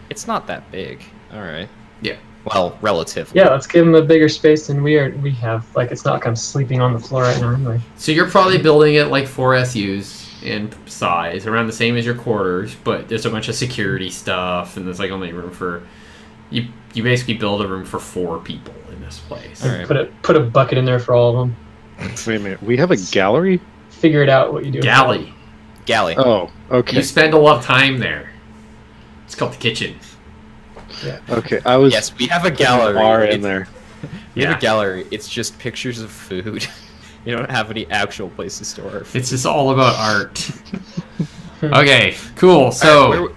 S1: It's not that big. All right.
S4: Yeah.
S1: Well, relatively.
S2: yeah, let's give them a bigger space than we have. Like it's not like I'm sleeping on the floor right now anyway.
S4: So you're probably building it like 4 SUs in size, around the same as your quarters, but there's a bunch of security stuff, and there's like only room for you basically build a room for 4 people in this place.
S1: All right.
S2: Put a bucket in there for all of them.
S3: Wait a minute. We have a gallery?
S2: Figure it out what you do.
S4: Galley.
S3: Oh, okay.
S4: You spend a lot of time there. It's called the kitchen.
S3: Okay, I was.
S1: Yes, we have a gallery.
S3: Bar in there.
S1: We have a gallery. It's just pictures of food. You don't have any actual place to store our food.
S4: It's just all about art. Okay, cool. So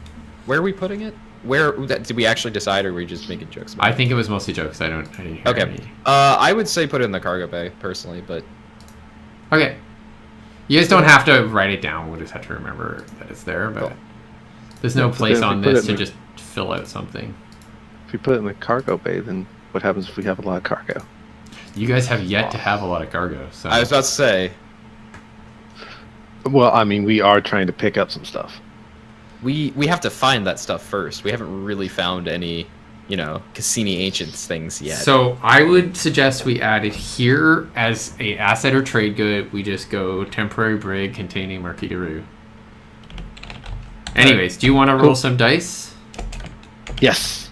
S1: where are we putting it? Did we actually decide, or were we just making jokes about
S4: I think it was mostly jokes. I didn't hear
S1: Okay.
S4: any.
S1: I would say put it in the cargo bay, personally, but...
S4: Okay. You guys don't have to write it down. We'll just have to remember that it's there, but
S1: Cool.
S4: there's no place on
S3: Put
S4: this
S3: it
S4: to
S3: in
S4: just fill out something.
S3: If we put it in the cargo bay, then what happens if we have a lot of cargo?
S4: You guys have yet to have a lot of cargo. So
S1: I was about to say,
S3: Well, I mean, we are trying to pick up some stuff.
S1: we have to find that stuff first. We haven't really found any, you know, Cassini Ancients things yet.
S4: So I would suggest we add it here as a asset or trade good. We just go temporary brig containing Marquis de Roux. Anyways, do you want to roll some dice?
S3: Yes.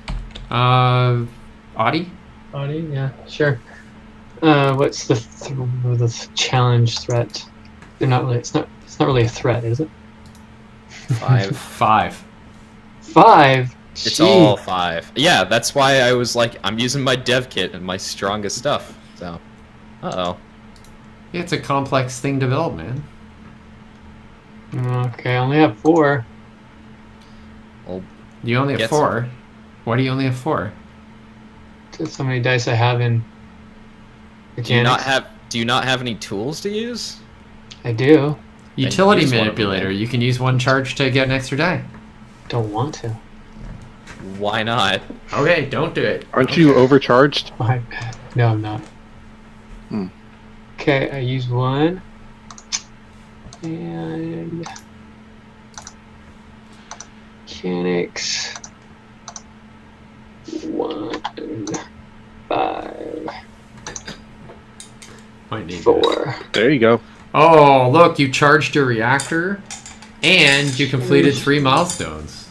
S4: Audie?
S2: Audie? Yeah, sure. What's the challenge threat? They're not really. It's not really a threat, is it?
S1: 5.
S4: 5.
S2: 5.
S1: It's
S2: Gee.
S1: all 5. Yeah, that's why I was like, I'm using my dev kit and my strongest stuff. So, uh-oh.
S4: Yeah, it's a complex thing to develop, man.
S2: Okay, I only have 4.
S1: Well,
S4: You only have
S1: Get
S4: 4. Why do you only have 4?
S2: That's how many dice I have in mechanics.
S1: do you not have any tools to use?
S2: I do.
S4: Utility
S1: use one of them,
S4: manipulator.
S1: man.
S4: You can use 1 charge to get an extra die.
S2: Don't want to.
S1: Why not?
S4: Okay, don't do it.
S3: Aren't you overcharged?
S2: Why? No, I'm not.
S3: Hmm.
S2: Okay, I use 1. And mechanics 1, 5,
S4: Might need
S2: 4.
S3: There you go.
S4: Oh, look, you charged your reactor and you completed 3 milestones.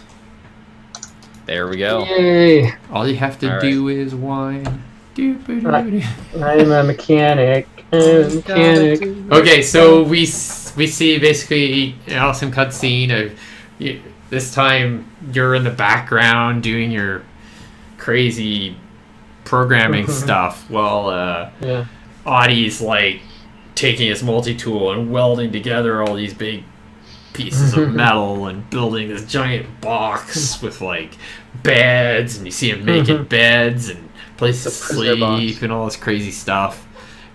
S1: There we go.
S2: Yay!
S4: All you have to
S1: All
S4: do is whine.
S2: Right. I'm a mechanic.
S4: Okay, so we see basically an awesome cutscene of this time you're in the background doing your crazy programming stuff while
S2: Yeah.
S4: Audie's like taking his multi-tool and welding together all these big pieces of metal and building this giant box with like beds, and you see him making beds and places to
S2: The prisoner
S4: sleep
S2: box.
S4: and all this crazy stuff.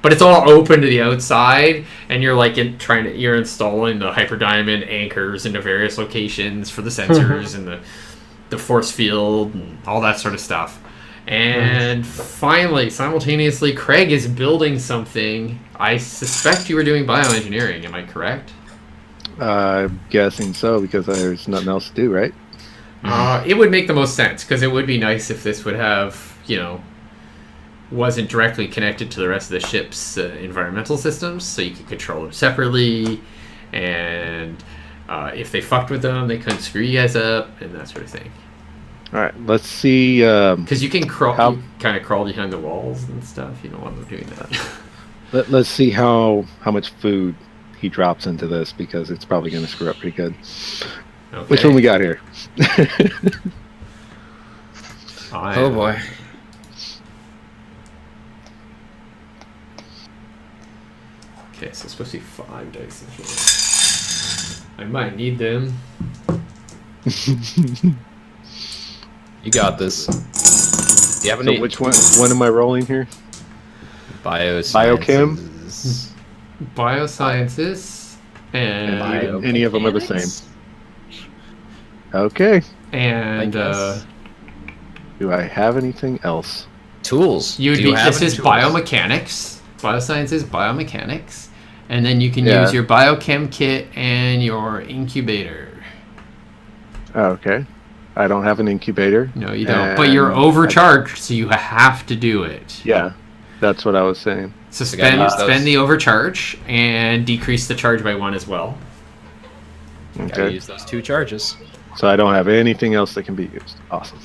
S4: But it's all open to the outside, and you're like you're installing the hyperdiamond anchors into various locations for the sensors and the force field and all that sort of stuff. And finally, simultaneously, Craig is building something. I suspect you were doing bioengineering. Am I correct?
S3: I'm guessing so, because there's nothing else to do, right?
S4: It would make the most sense, because it would be nice if this would have, wasn't directly connected to the rest of the ship's environmental systems, so you could control them separately, and if they fucked with them, they couldn't screw you guys up, and that sort of thing.
S3: All right, let's see.
S4: Because you can crawl, you kind of crawl behind the walls and stuff. You don't want them doing that.
S3: Let's see how much food he drops into this, because it's probably going to screw up pretty good.
S4: Okay.
S3: Which one we got here?
S1: Oh boy.
S4: Okay, so it's supposed to be 5 dice in here. I might need them.
S1: You got this. Do you have
S3: So
S1: any
S3: which one am I rolling here?
S1: biochem?
S4: Biosciences and
S1: Bio-
S3: Any of them are the same. Okay.
S4: and
S3: Do I have anything else?
S1: Tools.
S4: you would
S1: Do
S4: be.
S1: have
S4: This
S1: any
S4: is
S1: tools?
S4: biomechanics. Biosciences, biomechanics, and then you can
S3: Yeah.
S4: use your biochem kit and your incubator.
S3: Okay. I don't have an incubator.
S4: No, you don't. But you're
S3: And
S4: overcharged, so you have to do it.
S3: Yeah, that's what I was saying.
S4: So
S1: So gotta use those.
S4: spend the overcharge and decrease the charge by 1 as well.
S1: Gotta
S3: Okay.
S1: use those 2 charges.
S3: So I don't have anything else that can be used. Awesome.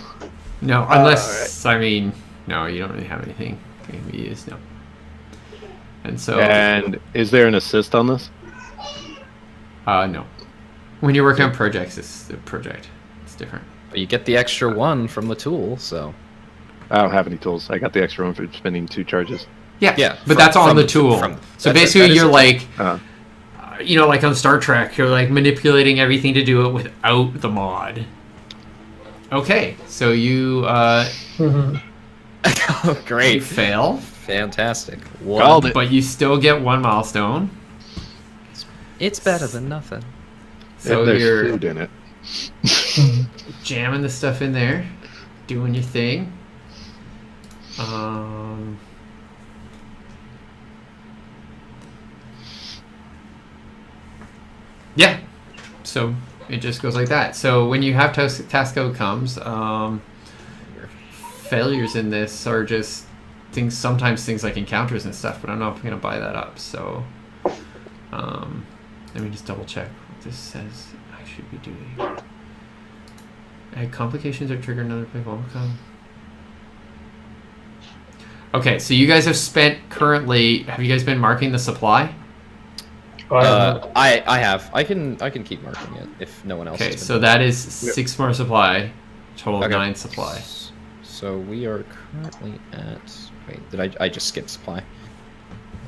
S4: No, unless no, you don't really have anything that can be used. No. And so
S3: And is there an assist on this?
S4: no. When you're working on projects, it's the project. It's different.
S1: But you get the extra 1 from the tool, so
S3: I don't have any tools. I got the extra one for spending 2 charges.
S4: Yeah,
S1: Yeah,
S4: but
S1: from-
S4: that's on
S1: from
S4: the
S1: the-
S4: tool.
S1: from-
S4: So
S1: that is
S4: basically,
S1: a
S4: you're
S1: tool.
S4: like,
S3: Uh,
S4: like on Star Trek, you're like manipulating everything to do it without the mod. Okay, so you
S1: oh,
S4: you
S1: great,
S4: fail,
S1: fantastic.
S3: Called it.
S4: but you still get 1 milestone.
S1: It's better than nothing.
S4: So
S3: there's
S4: you're
S3: food in it.
S4: jamming the stuff in there, doing your thing. Yeah, so it just goes like that. So when you have task outcomes, failures in this are just things. Sometimes things like encounters and stuff, but I'm not going to buy that up. So let me just double check what this says I should be doing. Complications are triggered another playable outcome. Okay, so you guys have spent currently. Have you guys been marking the supply?
S1: I have. I can keep marking it if no one else.
S4: Okay, so that is 6 more supply, total of 9 supply.
S1: So we are currently at. Wait, did I just skip supply?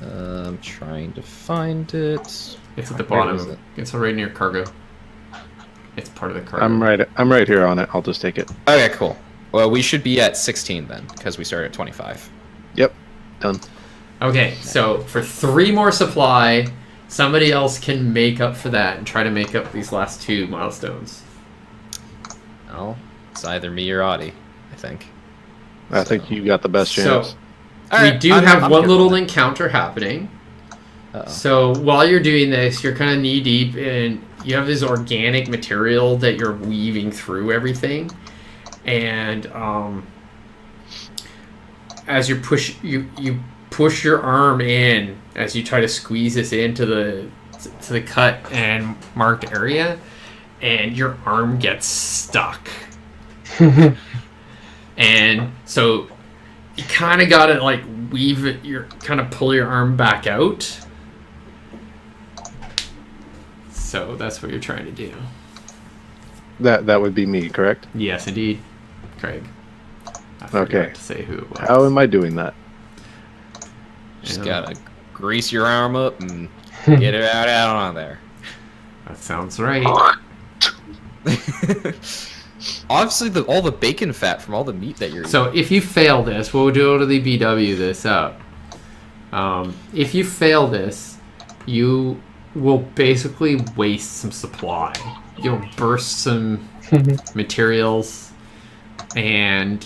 S1: I'm trying to find it.
S4: It's at the bottom. It's right near cargo. It's part of the cargo.
S3: I'm right here on it. I'll just take it.
S1: Okay, cool. Well, we should be at 16 then, because we started at 25.
S3: Yep, done.
S4: Okay, so for 3 more supply, somebody else can make up for that and try to make up these last 2 milestones.
S1: Well, it's either me or Audie, I think.
S3: I think you got the best chance.
S4: So, we do have one little encounter happening.
S1: Uh-oh.
S4: So while you're doing this, you're kind of knee deep in. You have this organic material that you're weaving through everything, and as you push your arm in as you try to squeeze this into the cut and marked area, and your arm gets stuck. And so you kind of got to like weave it. You kind of pull your arm back out. So that's what you're trying to do.
S3: That would be me, correct?
S4: Yes, indeed, Craig. I forgot to say who it was.
S3: How am I doing that?
S1: Just gotta grease your arm up and get it out on there.
S4: That sounds right.
S1: Obviously, all the bacon fat from all the meat that you're eating.
S4: So if you fail this, we'll totally BW this up. If you fail this, you will basically waste some supply. You'll burst some materials, and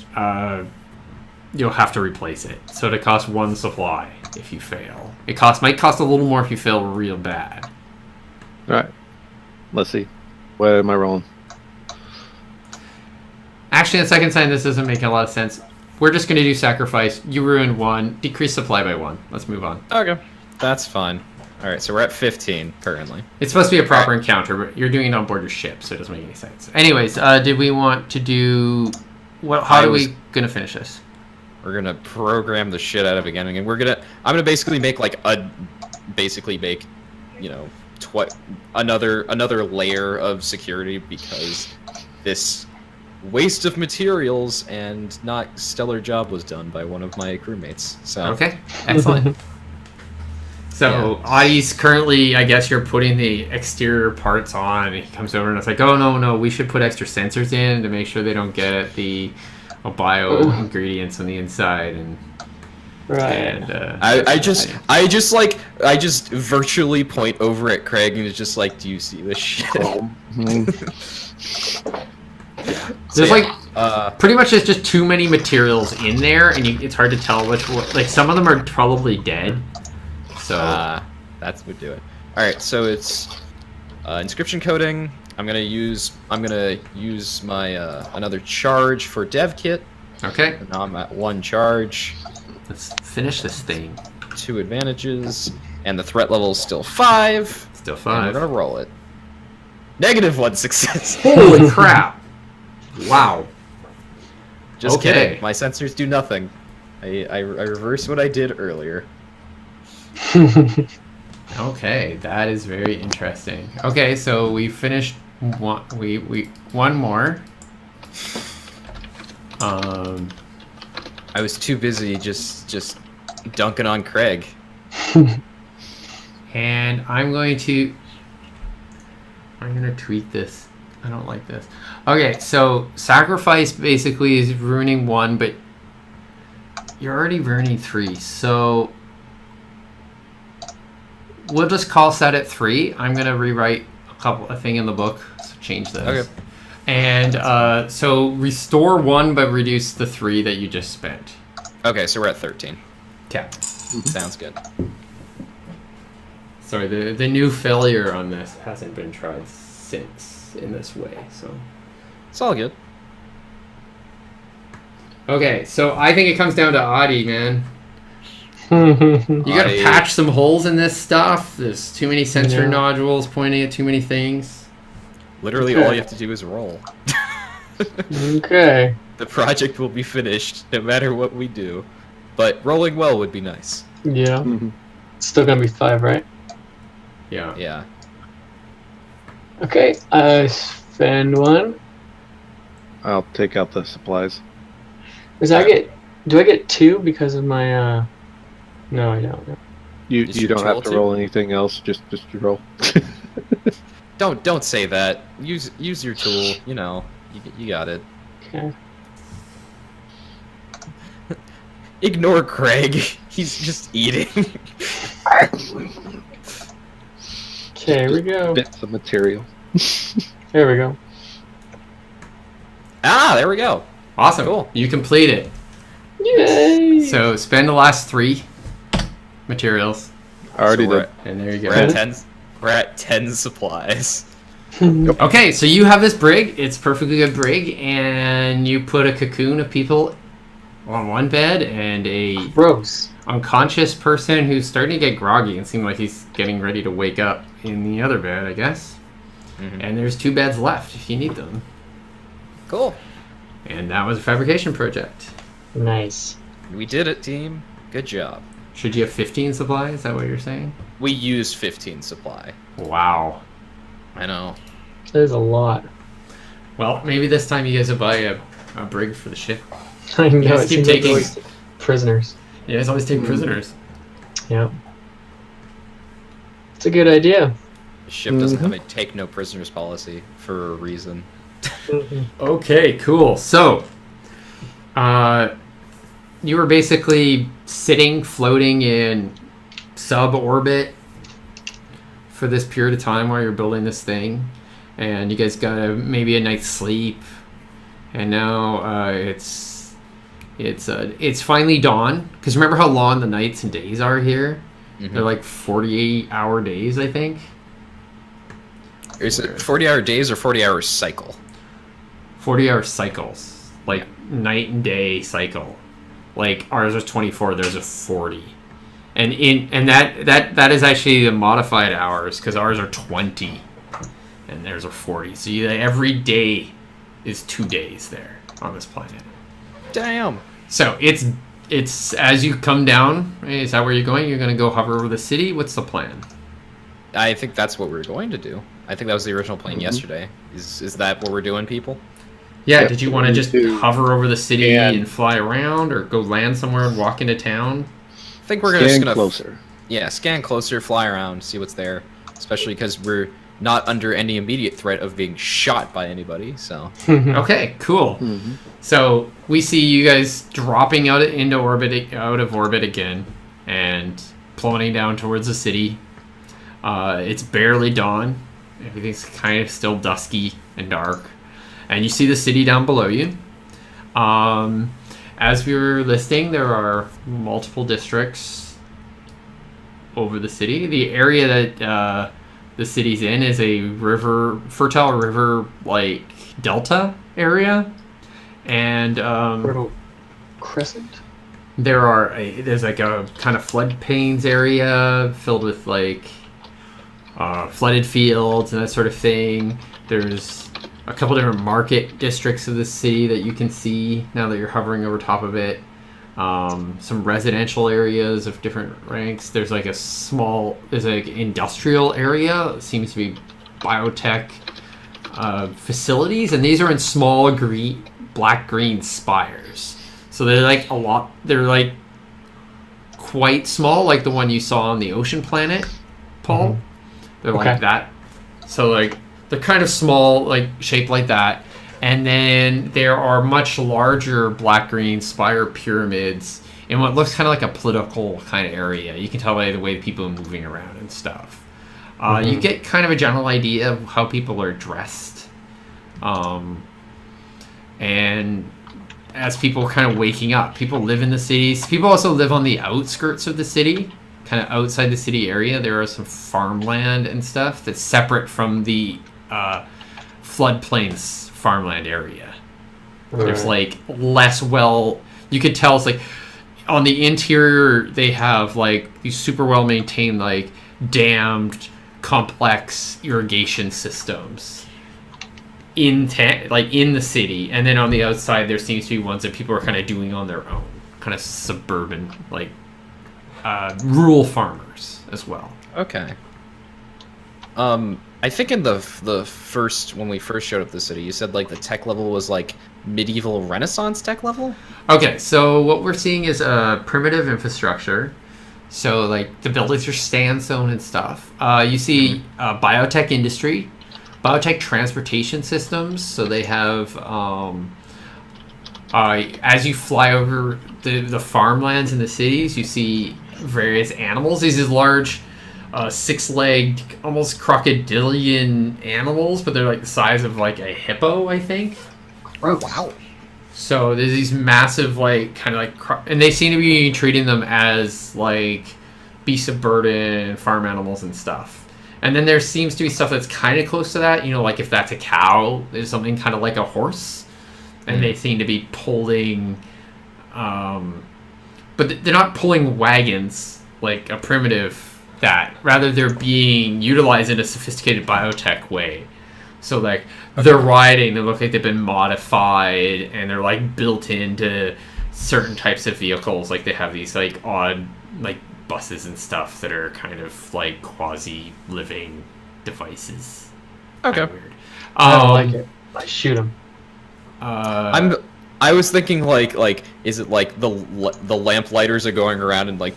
S4: you'll have to replace it. So it costs 1 supply if you fail. It might cost a little more if you fail real bad.
S3: All right. Let's see. What am I rolling?
S4: Actually, on second sign, this doesn't make a lot of sense. We're just going to do sacrifice. You ruined 1. Decrease supply by 1. Let's move on.
S1: Okay. That's fine. Alright, so we're at 15 currently.
S4: It's supposed to be a proper encounter, but you're doing it on board your ship, so it doesn't make any sense. Anyways, did we want to do... How are we going to finish this?
S1: We're going to program the shit out of it again. And I'm going to basically make you know, another layer of security, because this waste of materials and not stellar job was done by one of my crewmates. So
S4: okay, excellent. So Audie's currently, I guess you're putting the exterior parts on, and he comes over and it's like, oh no, we should put extra sensors in to make sure they don't get at the bio ingredients on the inside. And
S2: right.
S4: And
S1: I just virtually point over at Craig and it's just like, do you see this shit?
S4: There's pretty much there's just too many materials in there, and it's hard to tell which one. Like, some of them are probably dead. So
S1: that would do it. All right, so it's inscription coding. I'm gonna use my another charge for dev kit.
S4: Okay.
S1: And now I'm at 1 charge.
S4: Let's finish this thing.
S1: 2 advantages, and the threat level is still 5.
S4: Still 5.
S1: And we're gonna roll it. -1 success.
S4: Holy crap! Wow.
S1: Just kidding. My sensors do nothing. I reversed what I did earlier.
S4: Okay, that is very interesting. Okay, so we finished one. One more.
S1: I was too busy just dunking on Craig.
S4: And I'm gonna tweak this. I don't like this. Okay, so sacrifice basically is ruining 1, but you're already ruining 3. So we'll just call set at 3. I'm gonna rewrite a thing in the book, so change this.
S1: Okay.
S4: And so restore 1, but reduce the 3 that you just spent.
S1: Okay, so we're at 13.
S4: Okay.
S1: Sounds good.
S4: Sorry, the new failure on this hasn't been tried since in this way, so.
S1: It's all good.
S4: Okay, so I think it comes down to Adi, man. You gotta patch some holes in this stuff. There's too many sensor nodules pointing at too many things.
S1: Literally, all you have to do is roll.
S2: Okay.
S1: The project will be finished no matter what we do. But rolling well would be nice.
S2: Yeah. It's still gonna be 5, right?
S4: Yeah.
S1: Yeah.
S2: Okay. I spend 1.
S3: I'll take out the supplies.
S2: Do I get 2 because of my No, I don't.
S3: You
S1: Just
S3: don't
S1: roll
S3: have to
S1: 2?
S3: roll anything else. Just roll.
S1: Don't say that. Use your tool. You know, you got it.
S2: Okay.
S1: Ignore Craig. He's just eating.
S2: Okay, here we go.
S3: Bits of material.
S2: There we go.
S1: Ah, there we go.
S4: Awesome.
S1: Cool.
S4: You complete it.
S2: Yay!
S4: So spend the last 3 materials,
S3: I already
S1: So we're
S3: did.
S4: and there you
S1: We're at
S4: go.
S1: 10. We're at 10 supplies.
S4: Okay, so you have this brig. It's a perfectly good brig, and you put a cocoon of people on one bed and a
S2: Gross.
S4: unconscious person who's starting to get groggy and seem like he's getting ready to wake up in the other bed, I guess.
S1: Mhm.
S4: And there's 2 beds left if you need them.
S1: Cool.
S4: And that was a fabrication project.
S2: Nice.
S1: We did it, team. Good job.
S4: Should you have 15 supply? Is that what you're saying?
S1: We used 15 supply.
S4: Wow.
S1: I know.
S2: There's a lot.
S4: Well, maybe this time you guys will buy a brig for the ship.
S2: I know.
S4: guys
S2: It
S4: keep
S2: seems like
S4: taking-
S2: always prisoners.
S4: You guys always take prisoners.
S2: Yeah. It's a good idea.
S1: The ship doesn't have a take no prisoners policy for a reason.
S4: Okay, cool. So, you were basically floating in sub-orbit for this period of time while you're building this thing, and you guys got maybe a night's sleep, and now it's finally dawn. Because remember how long the nights and days are here?
S1: Mhm.
S4: They're like 48-hour days, I think.
S1: Is it 40-hour days or 40-hour cycle?
S4: 40-hour cycles, like night and day cycle. Like ours is 24, theirs is 40, and that is actually the modified hours because ours are 20, and theirs are 40. So every day is 2 days there on this planet.
S1: Damn.
S4: So it's as you come down. Is that where you're going? You're going to go hover over the city. What's the plan?
S1: I think that's what we were going to do. I think that was the original plan yesterday. Is that what we're doing, people?
S4: Yeah,
S3: Yep,
S4: did you want to
S3: me
S4: just
S3: too.
S4: hover over the city
S3: And-
S4: and fly around, or go land somewhere and walk into town?
S1: I think we're just
S3: Scan
S1: gonna
S3: closer.
S1: Yeah, scan closer, fly around, see what's there. Especially because we're not under any immediate threat of being shot by anybody. So
S4: Okay, cool.
S3: Mm-hmm.
S4: So we see you guys dropping out of orbit again, and plummeting down towards the city. It's barely dawn. Everything's kind of still dusky and dark, and you see the city down below you. As we were listing, there are multiple districts over the city. The area that the city's in is a fertile river, like delta area, and
S2: Little crescent.
S4: there's like a kind of floodplains area filled with like flooded fields and that sort of thing. There's a couple different market districts of the city that you can see now that you're hovering over top of it. Some residential areas of different ranks. There's like there's like industrial area. It seems to be biotech facilities, and these are in small black-green spires. So they're like quite small, like the one you saw on the ocean planet, Paul.
S2: Mhm.
S4: They're
S2: Okay.
S4: like that. So like they're kind of small, like shaped like that. And then there are much larger black-green spire pyramids in what looks kind of like a political kind of area. You can tell by the way people are moving around and stuff. You get kind of a general idea of how people are dressed. And as people kind of waking up, people live in the cities. People also live on the outskirts of the city, kind of outside the city area. There are some farmland and stuff that's separate from the floodplains farmland area. There's like less you could tell it's like on the interior they have like these super well maintained like dammed complex irrigation systems in the city, and then on the outside there seems to be ones that people are kind of doing on their own, kind of suburban like rural farmers as well.
S1: Okay. I think in the first, when we first showed up the city, you said like the tech level was like medieval Renaissance tech level.
S4: Okay, so what we're seeing is a primitive infrastructure. So like the buildings are sandstone and stuff. You see biotech industry, biotech transportation systems. So they have as you fly over the farmlands in the cities, you see various animals. These are large six-legged, almost crocodilian animals, but they're like the size of like a hippo, I think.
S2: Oh, wow.
S4: So there's these massive, like, kind of like, and they seem to be treating them as like beasts of burden, farm animals and stuff. And then there seems to be stuff that's kind of close to that, you know, like if that's a cow, there's something kind of like a horse, and they seem to be pulling, but they're not pulling wagons like a primitive. Rather they're being utilized in a sophisticated biotech way. So like they're riding, they look like they've been modified, and they're like built into certain types of vehicles. Like they have these like odd like buses and stuff that are kind of like quasi living devices.
S1: Okay.
S4: Weird.
S2: I don't like it. I shoot them.
S1: I was thinking like is it like the lamp lighters are going around and like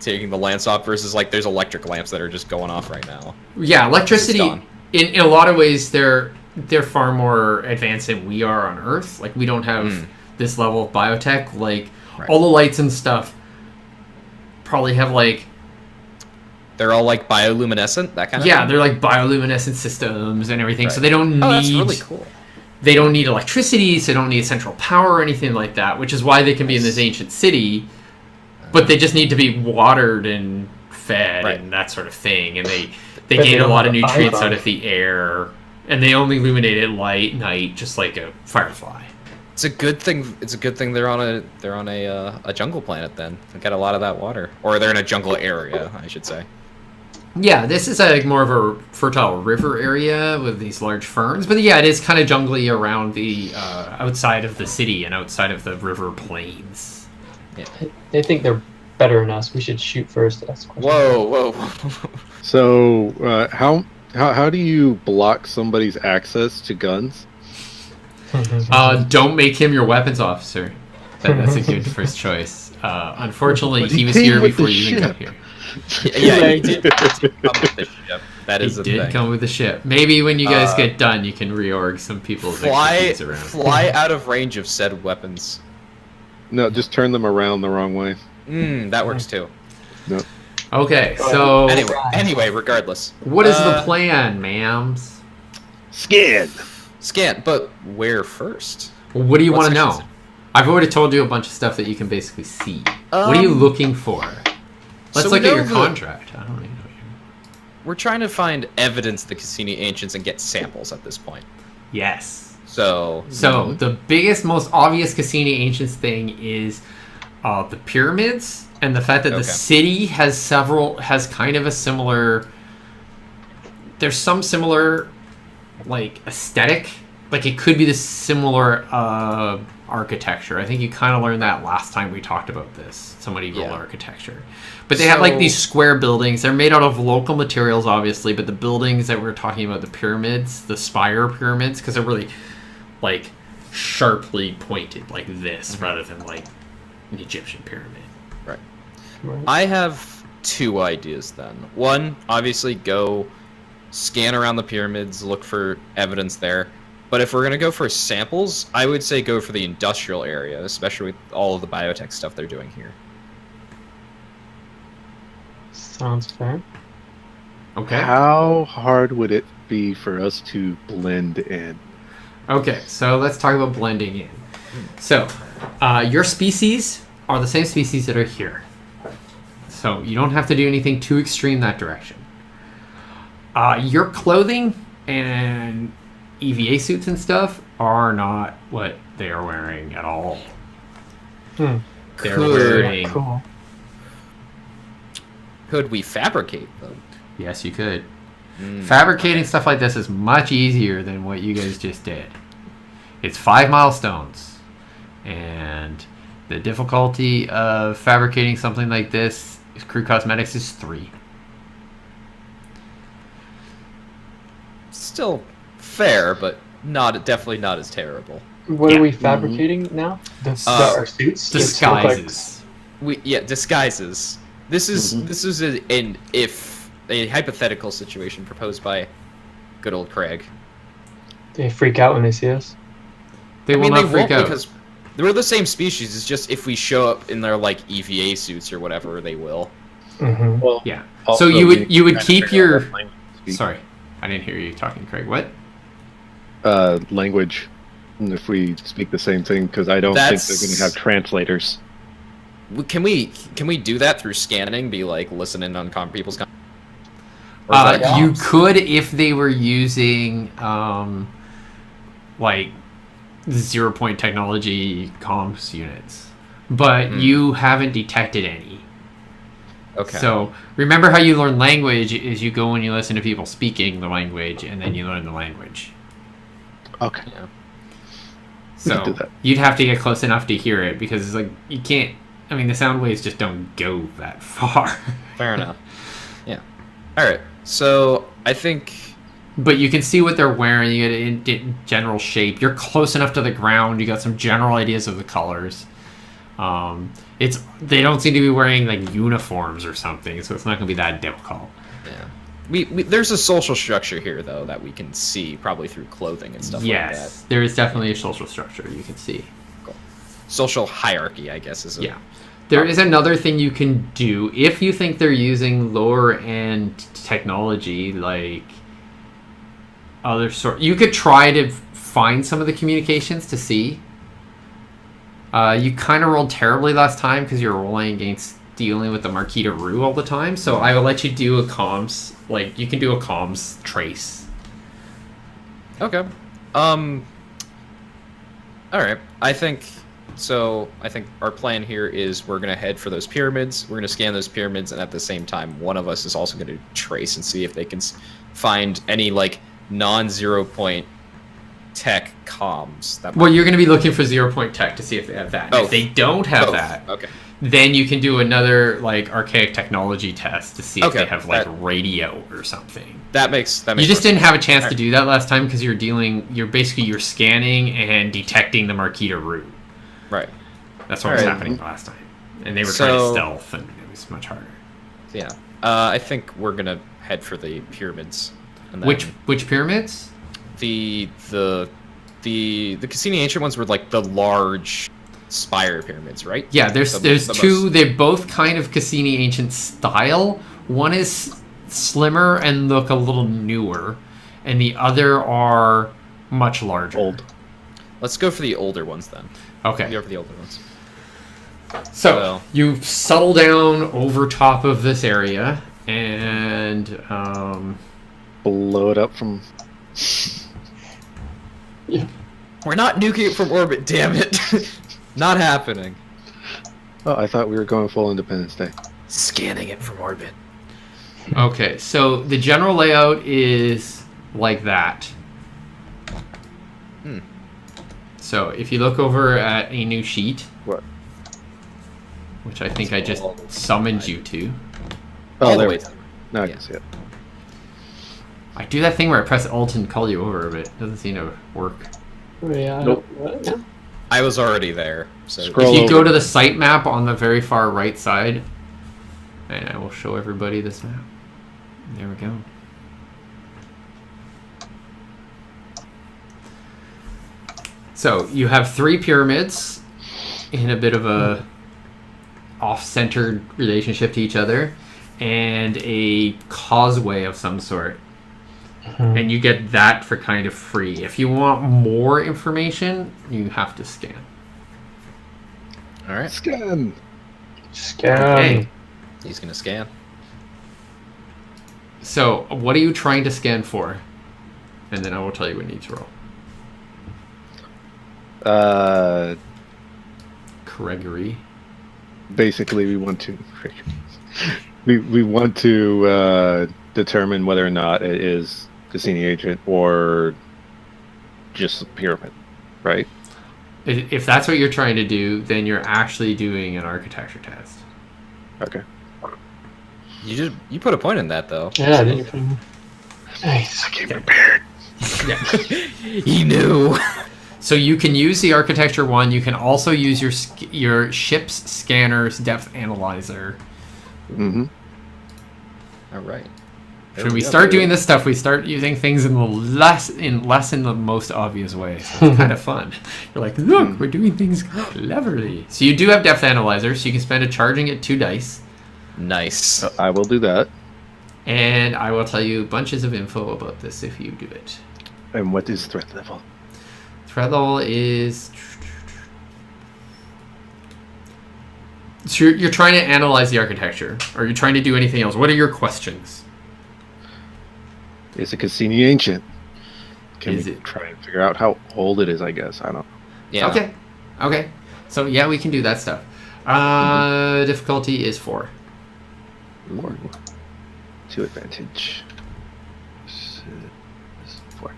S1: taking the lamps off versus like there's electric lamps that are just going off right now.
S4: Yeah, electricity in a lot of ways they're far more advanced than we are on Earth. Like we don't have this level of biotech. Like all the lights and stuff probably have like
S1: they're all like bioluminescent, that kind of
S4: thing?
S1: thing?
S4: They're like bioluminescent systems and everything. Right. So they don't need
S1: that's really cool.
S4: They don't need electricity, so they don't need central power or anything like that, which is why they can be in this ancient city, but they just need to be watered and fed and that sort of thing, and they gain a lot of nutrients out of the air, and they only illuminate at night, just like a firefly.
S1: It's a good thing. It's a good thing they're on a jungle planet then. They get a lot of that water, or they're in a jungle area, I should say.
S4: Yeah, this is more of a fertile river area with these large ferns. But yeah, it is kind of jungly around the outside of the city and outside of the river plains.
S2: Yeah. They think they're better than us. We should shoot first. That's the question.
S1: Whoa.
S3: So how do you block somebody's access to guns?
S4: Don't make him your weapons officer. That's a good first choice. Unfortunately, he was here before you even got here.
S1: Yeah, he did come with the ship. That is the thing. He did
S4: come with the ship. Maybe when you guys get done, you can reorg some people's expertise around.
S1: Fly out of range of said weapons.
S3: No, just turn them around the wrong way.
S1: That works too.
S3: No.
S4: Okay, so
S1: anyway, regardless.
S4: What is the plan, ma'ams?
S3: Scan,
S1: but where first?
S4: Well, what do you want to know? I've already told you a bunch of stuff that you can basically see. What are you looking for? Let's look at your contract. I don't even know.
S1: We're trying to find evidence of the Cassini Ancients and get samples at this point.
S4: Yes.
S1: So
S4: the biggest, most obvious Cassini Ancients thing is the pyramids and the fact that the city has kind of a similar. There's some similar, like, aesthetic. Like it could be the similar architecture. I think you kind of learned that last time we talked about this. Some medieval architecture. But they have like these square buildings. They're made out of local materials, obviously, but the buildings that we're talking about, the pyramids, the spire pyramids, because they're really like sharply pointed like this rather than like an Egyptian pyramid.
S1: Right. I have two ideas then. One, obviously go scan around the pyramids, look for evidence there. But if we're going to go for samples, I would say go for the industrial area, especially with all of the biotech stuff they're doing here.
S2: Sounds fair.
S4: Okay.
S3: How hard would it be for us to blend in?
S4: Okay, so let's talk about blending in. So, your species are the same species that are here. So you don't have to do anything too extreme that direction. Your clothing and EVA suits and stuff are not what they are wearing at all. They're wearing...
S2: Cool.
S1: Could we fabricate them?
S4: Yes, you could. Fabricating stuff like this is much easier than what you guys just did. It's 5 milestones. And the difficulty of fabricating something like this, Crew Cosmetics, is 3.
S1: Still fair, but definitely not as terrible.
S2: What are we fabricating now? Our suits?
S4: Disguises.
S1: Disguises. This is a hypothetical situation proposed by good old Craig.
S2: They freak out when they see us.
S4: They won't freak out
S1: because we're the same species. It's just if we show up in their like EVA suits or whatever, they will.
S2: Mm-hmm.
S3: Well,
S4: yeah.
S3: Also,
S4: So you would keep your. Sorry, I didn't hear you talking, Craig. What?
S3: Language. And if we speak the same thing, because I don't think they're going to have translators.
S1: Can we do that through scanning? Be like listening on people's.
S4: You could if they were using like 0-point technology comms units, but you haven't detected any.
S1: Okay.
S4: So remember how you learn language is you go and you listen to people speaking the language, and then you learn the language.
S3: Okay.
S1: Yeah.
S4: So you'd have to get close enough to hear it because it's like you can't. I mean, the sound waves just don't go that far.
S1: Fair enough. Yeah. All right. So I think.
S4: But you can see what they're wearing. You get in general shape. You're close enough to the ground. You got some general ideas of the colors. They don't seem to be wearing like uniforms or something, so it's not going to be that difficult.
S1: Yeah. There's a social structure here though that we can see probably through clothing and stuff like that.
S4: Yes, there is definitely a social structure you can see.
S1: Cool. Social hierarchy, I guess, is
S4: yeah. There is another thing you can do if you think they're using lower end technology, like other sort. You could try to find some of the communications to see. You kind of rolled terribly last time because you're rolling against dealing with the Marquita Rue all the time. So I will let you do a comms. Like you can do a comms trace.
S1: Okay. All right. I think our plan here is we're going to head for those pyramids. We're going to scan those pyramids, and at the same time, one of us is also going to trace and see if they can find any like non-0-point tech comms.
S4: Well, you're going to be looking for 0-point tech to see if they have that. If they don't have that,
S1: okay,
S4: then you can do another like archaic technology test to see if they have like radio or something.
S1: That makes
S4: you just didn't have a chance to do that last time because you're scanning and detecting the Marquita Rue.
S1: Right.
S4: That's what was happening last time. And they were trying to stealth, and it was much harder.
S1: Yeah. I think we're going to head for the pyramids. And then
S4: which pyramids?
S1: The Cassini ancient ones were like the large spire pyramids, right?
S4: Yeah, there's two. They're both kind of Cassini ancient style. One is slimmer and look a little newer, and the other are much larger.
S3: Old.
S1: Let's go for the older ones then.
S4: Okay.
S1: Go for the older ones.
S4: So you settle down over top of this area and
S3: blow it up from.
S2: Yeah.
S1: We're not nuking it from orbit, damn it. Not happening.
S3: Oh, I thought we were going full Independence Day.
S1: Scanning it from orbit.
S4: Okay, so the general layout is like that. So if you look over at a new sheet, which I think I just summoned you to.
S3: Oh, there we go. Now I can see it.
S4: I do that thing where I press Alt and call you over, but it doesn't seem to work.
S2: Oh, yeah.
S3: Nope.
S1: I was already there. So
S3: Scroll
S4: if you go
S3: over.
S4: to the site map on the very far right side, and I will show everybody this map. There we go. So you have 3 pyramids in a bit of a off-centered relationship to each other, and a causeway of some sort. And you get that for kind of free. If you want more information, you have to scan.
S1: All right.
S3: Scan.
S4: Okay.
S1: He's gonna scan.
S4: So, what are you trying to scan for? And then I will tell you what you need to roll. Gregory.
S3: Basically, we want to we want to determine whether or not it is Cassini agent or just a pyramid, right?
S4: If that's what you're trying to do, then you're actually doing an architecture test.
S3: Okay.
S1: You put a point in that though.
S2: Yeah, didn't you? Nice.
S3: I came prepared.
S4: Yeah.
S1: He knew.
S4: So you can use the architecture one. You can also use your ship's scanner's depth analyzer.
S3: Mm-hmm.
S1: All right.
S4: Should we start doing this stuff? We start using things in the less in the most obvious way. So it's kind of fun. You're like, look, we're doing things cleverly. So you do have depth analyzer, so you can spend a charging at 2 dice.
S1: Nice.
S3: I will do that.
S4: And I will tell you bunches of info about this if you do it.
S3: And what is threat level?
S4: Threat level is... So you're trying to analyze the architecture. Or you're trying to do anything else. What are your questions?
S3: Is it Cassini ancient? Can
S4: Is
S3: we
S4: it?
S3: try and figure out how old it is, I guess? I don't know.
S1: Yeah.
S4: Okay. So yeah, we can do that stuff. Difficulty is 4.
S3: 4. 2 advantage. 4.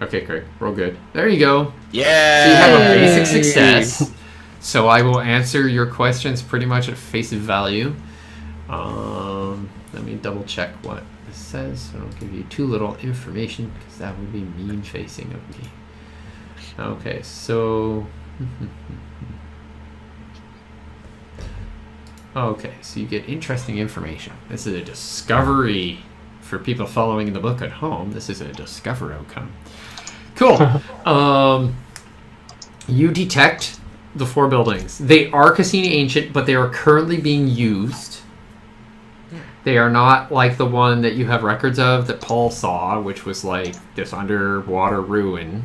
S4: Okay, Craig. Roll good. There you go.
S1: Yeah.
S4: So you have a basic success. So I will answer your questions pretty much at face value. Let me double check what this says. So I don't give you too little information because that would be mean facing of me. Okay, so... Okay, so you get interesting information. This is a discovery for people following the book at home. This is a discover outcome. Cool. You detect the 4 buildings. They are Cassini ancient, but they are currently being used. They are not like the one that you have records of that Paul saw, which was like this underwater ruin.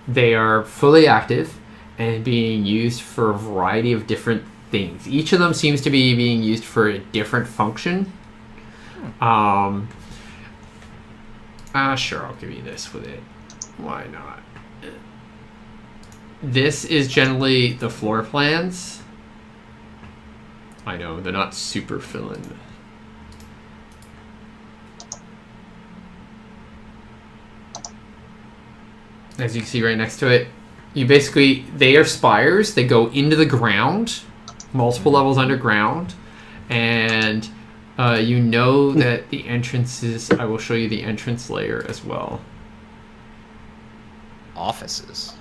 S4: They are fully active and being used for a variety of different things. Each of them seems to be being used for a different function. Sure, I'll give you this with it. Why not? This is generally the floor plans. I know, they're not super fill-in. As you can see right next to it, they are spires. They go into the ground, multiple levels underground, and you know that the entrances, I will show you the entrance layer as well.
S1: Offices.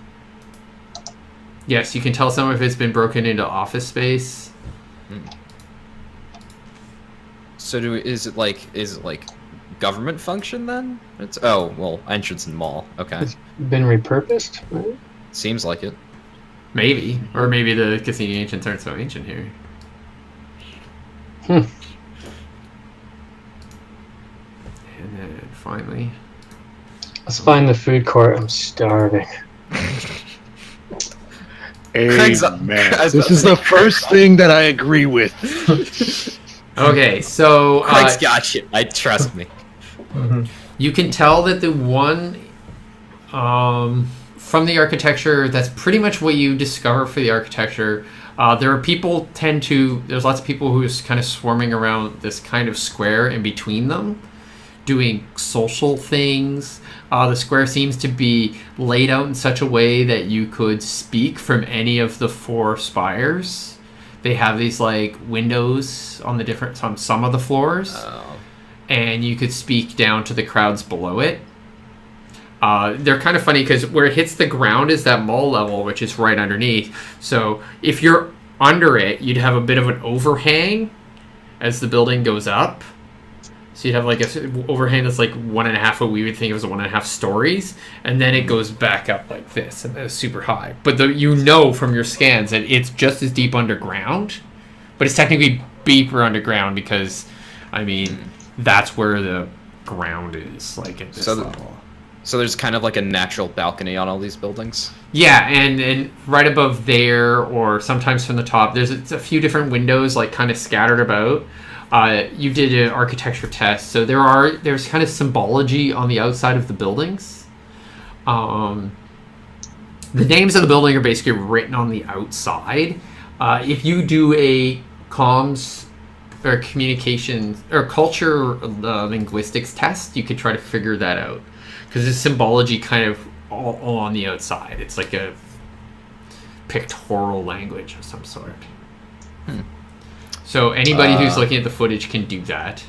S4: Yes, you can tell some of it's been broken into office space.
S1: So is it like government function then? Entrance and mall. Okay.
S2: It's been repurposed, right?
S1: Seems like it.
S4: Maybe. Or maybe the Cassini ancients aren't so ancient here. And then finally...
S2: Let's find the food court. I'm starving.
S3: Amen. This is the first thing that I agree with.
S4: Okay, so...
S1: Craig's got you. Trust me.
S4: You can tell that the one from the architecture, that's pretty much what you discover for the architecture. There's lots of people who is kind of swarming around this kind of square in between them, doing social things. The square seems to be laid out in such a way that you could speak from any of the 4 spires. They have these like windows on some of the floors. And you could speak down to the crowds below it. They're kind of funny because where it hits the ground is that mall level, which is right underneath. So if you're under it, you'd have a bit of an overhang as the building goes up. So you'd have like an overhang that's like 1.5 foot. We would think it was 1.5 stories. And then it goes back up like this, and it's super high. But you know from your scans that it's just as deep underground. But it's technically deeper underground because, I mean... that's where the ground is, like at this level.
S1: So there's kind of like a natural balcony on all these buildings.
S4: Yeah, and right above there, or sometimes from the top, there's a few different windows, like kind of scattered about. You did an architecture test, so there's kind of symbology on the outside of the buildings. The names of the building are basically written on the outside. If you do a comms or communications or culture linguistics test, you could try to figure that out. Because there's symbology kind of all on the outside. It's like a pictorial language of some sort. So anybody who's looking at the footage can do that.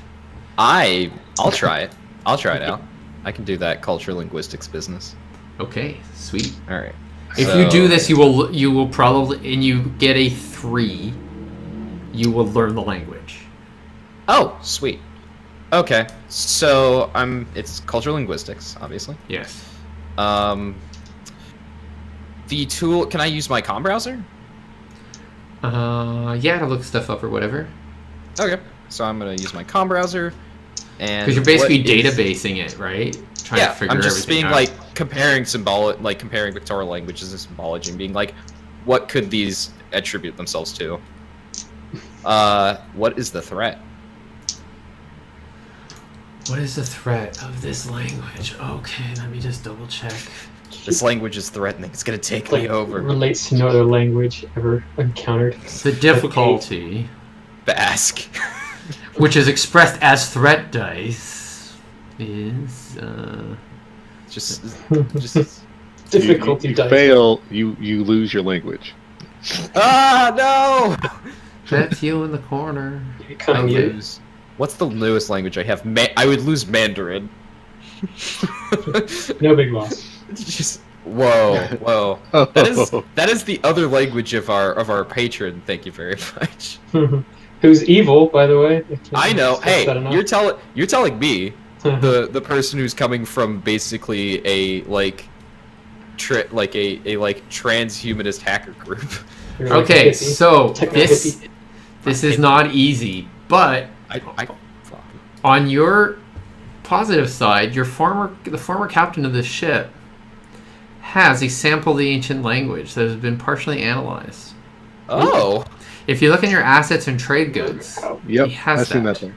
S1: I'll try it. I'll try it out. I can do that culture linguistics business.
S4: Okay, sweet.
S1: All right.
S4: If you do this, you will probably, and you get a 3, you will learn the language.
S1: Oh, sweet. Okay, so it's cultural linguistics, obviously.
S4: Yes.
S1: The tool, can I use my comm browser?
S4: Yeah, to look stuff up or whatever.
S1: Okay, so I'm gonna use my comm browser, and
S4: because you're basically databasing it, right? Trying to figure
S1: I'm just
S4: everything
S1: being
S4: out.
S1: like comparing pictorial languages and symbology, and being like, what could these attribute themselves to? What is the threat?
S4: What is the threat of this language? Okay, let me just double check.
S1: This language is threatening. It's gonna take me over.
S2: Relates to no other language ever encountered.
S4: The difficulty,
S1: Basque.
S4: which is expressed as threat dice, is
S1: just
S2: Difficulty
S3: you
S2: dice.
S3: fail, you lose your language.
S1: no!
S4: that's you in the corner.
S2: You
S1: I
S2: kind of
S1: lose. What's the newest language I have? I would lose Mandarin.
S2: no big loss.
S1: Just whoa. That is the other language of our patron. Thank you very much.
S2: Who's evil, by the way?
S1: I know. Hey,
S2: that
S1: you're telling me the person who's coming from basically a transhumanist hacker group.
S2: You're like
S4: Okay,
S2: a hippie.
S4: so
S2: Techno hippie.
S4: this is not easy, but on your positive side, the former captain of this ship has a sample of the ancient language that has been partially analyzed.
S1: Oh.
S4: If you look in your assets and trade goods,
S3: Yep,
S4: he has
S3: I've seen
S4: that.
S3: that there.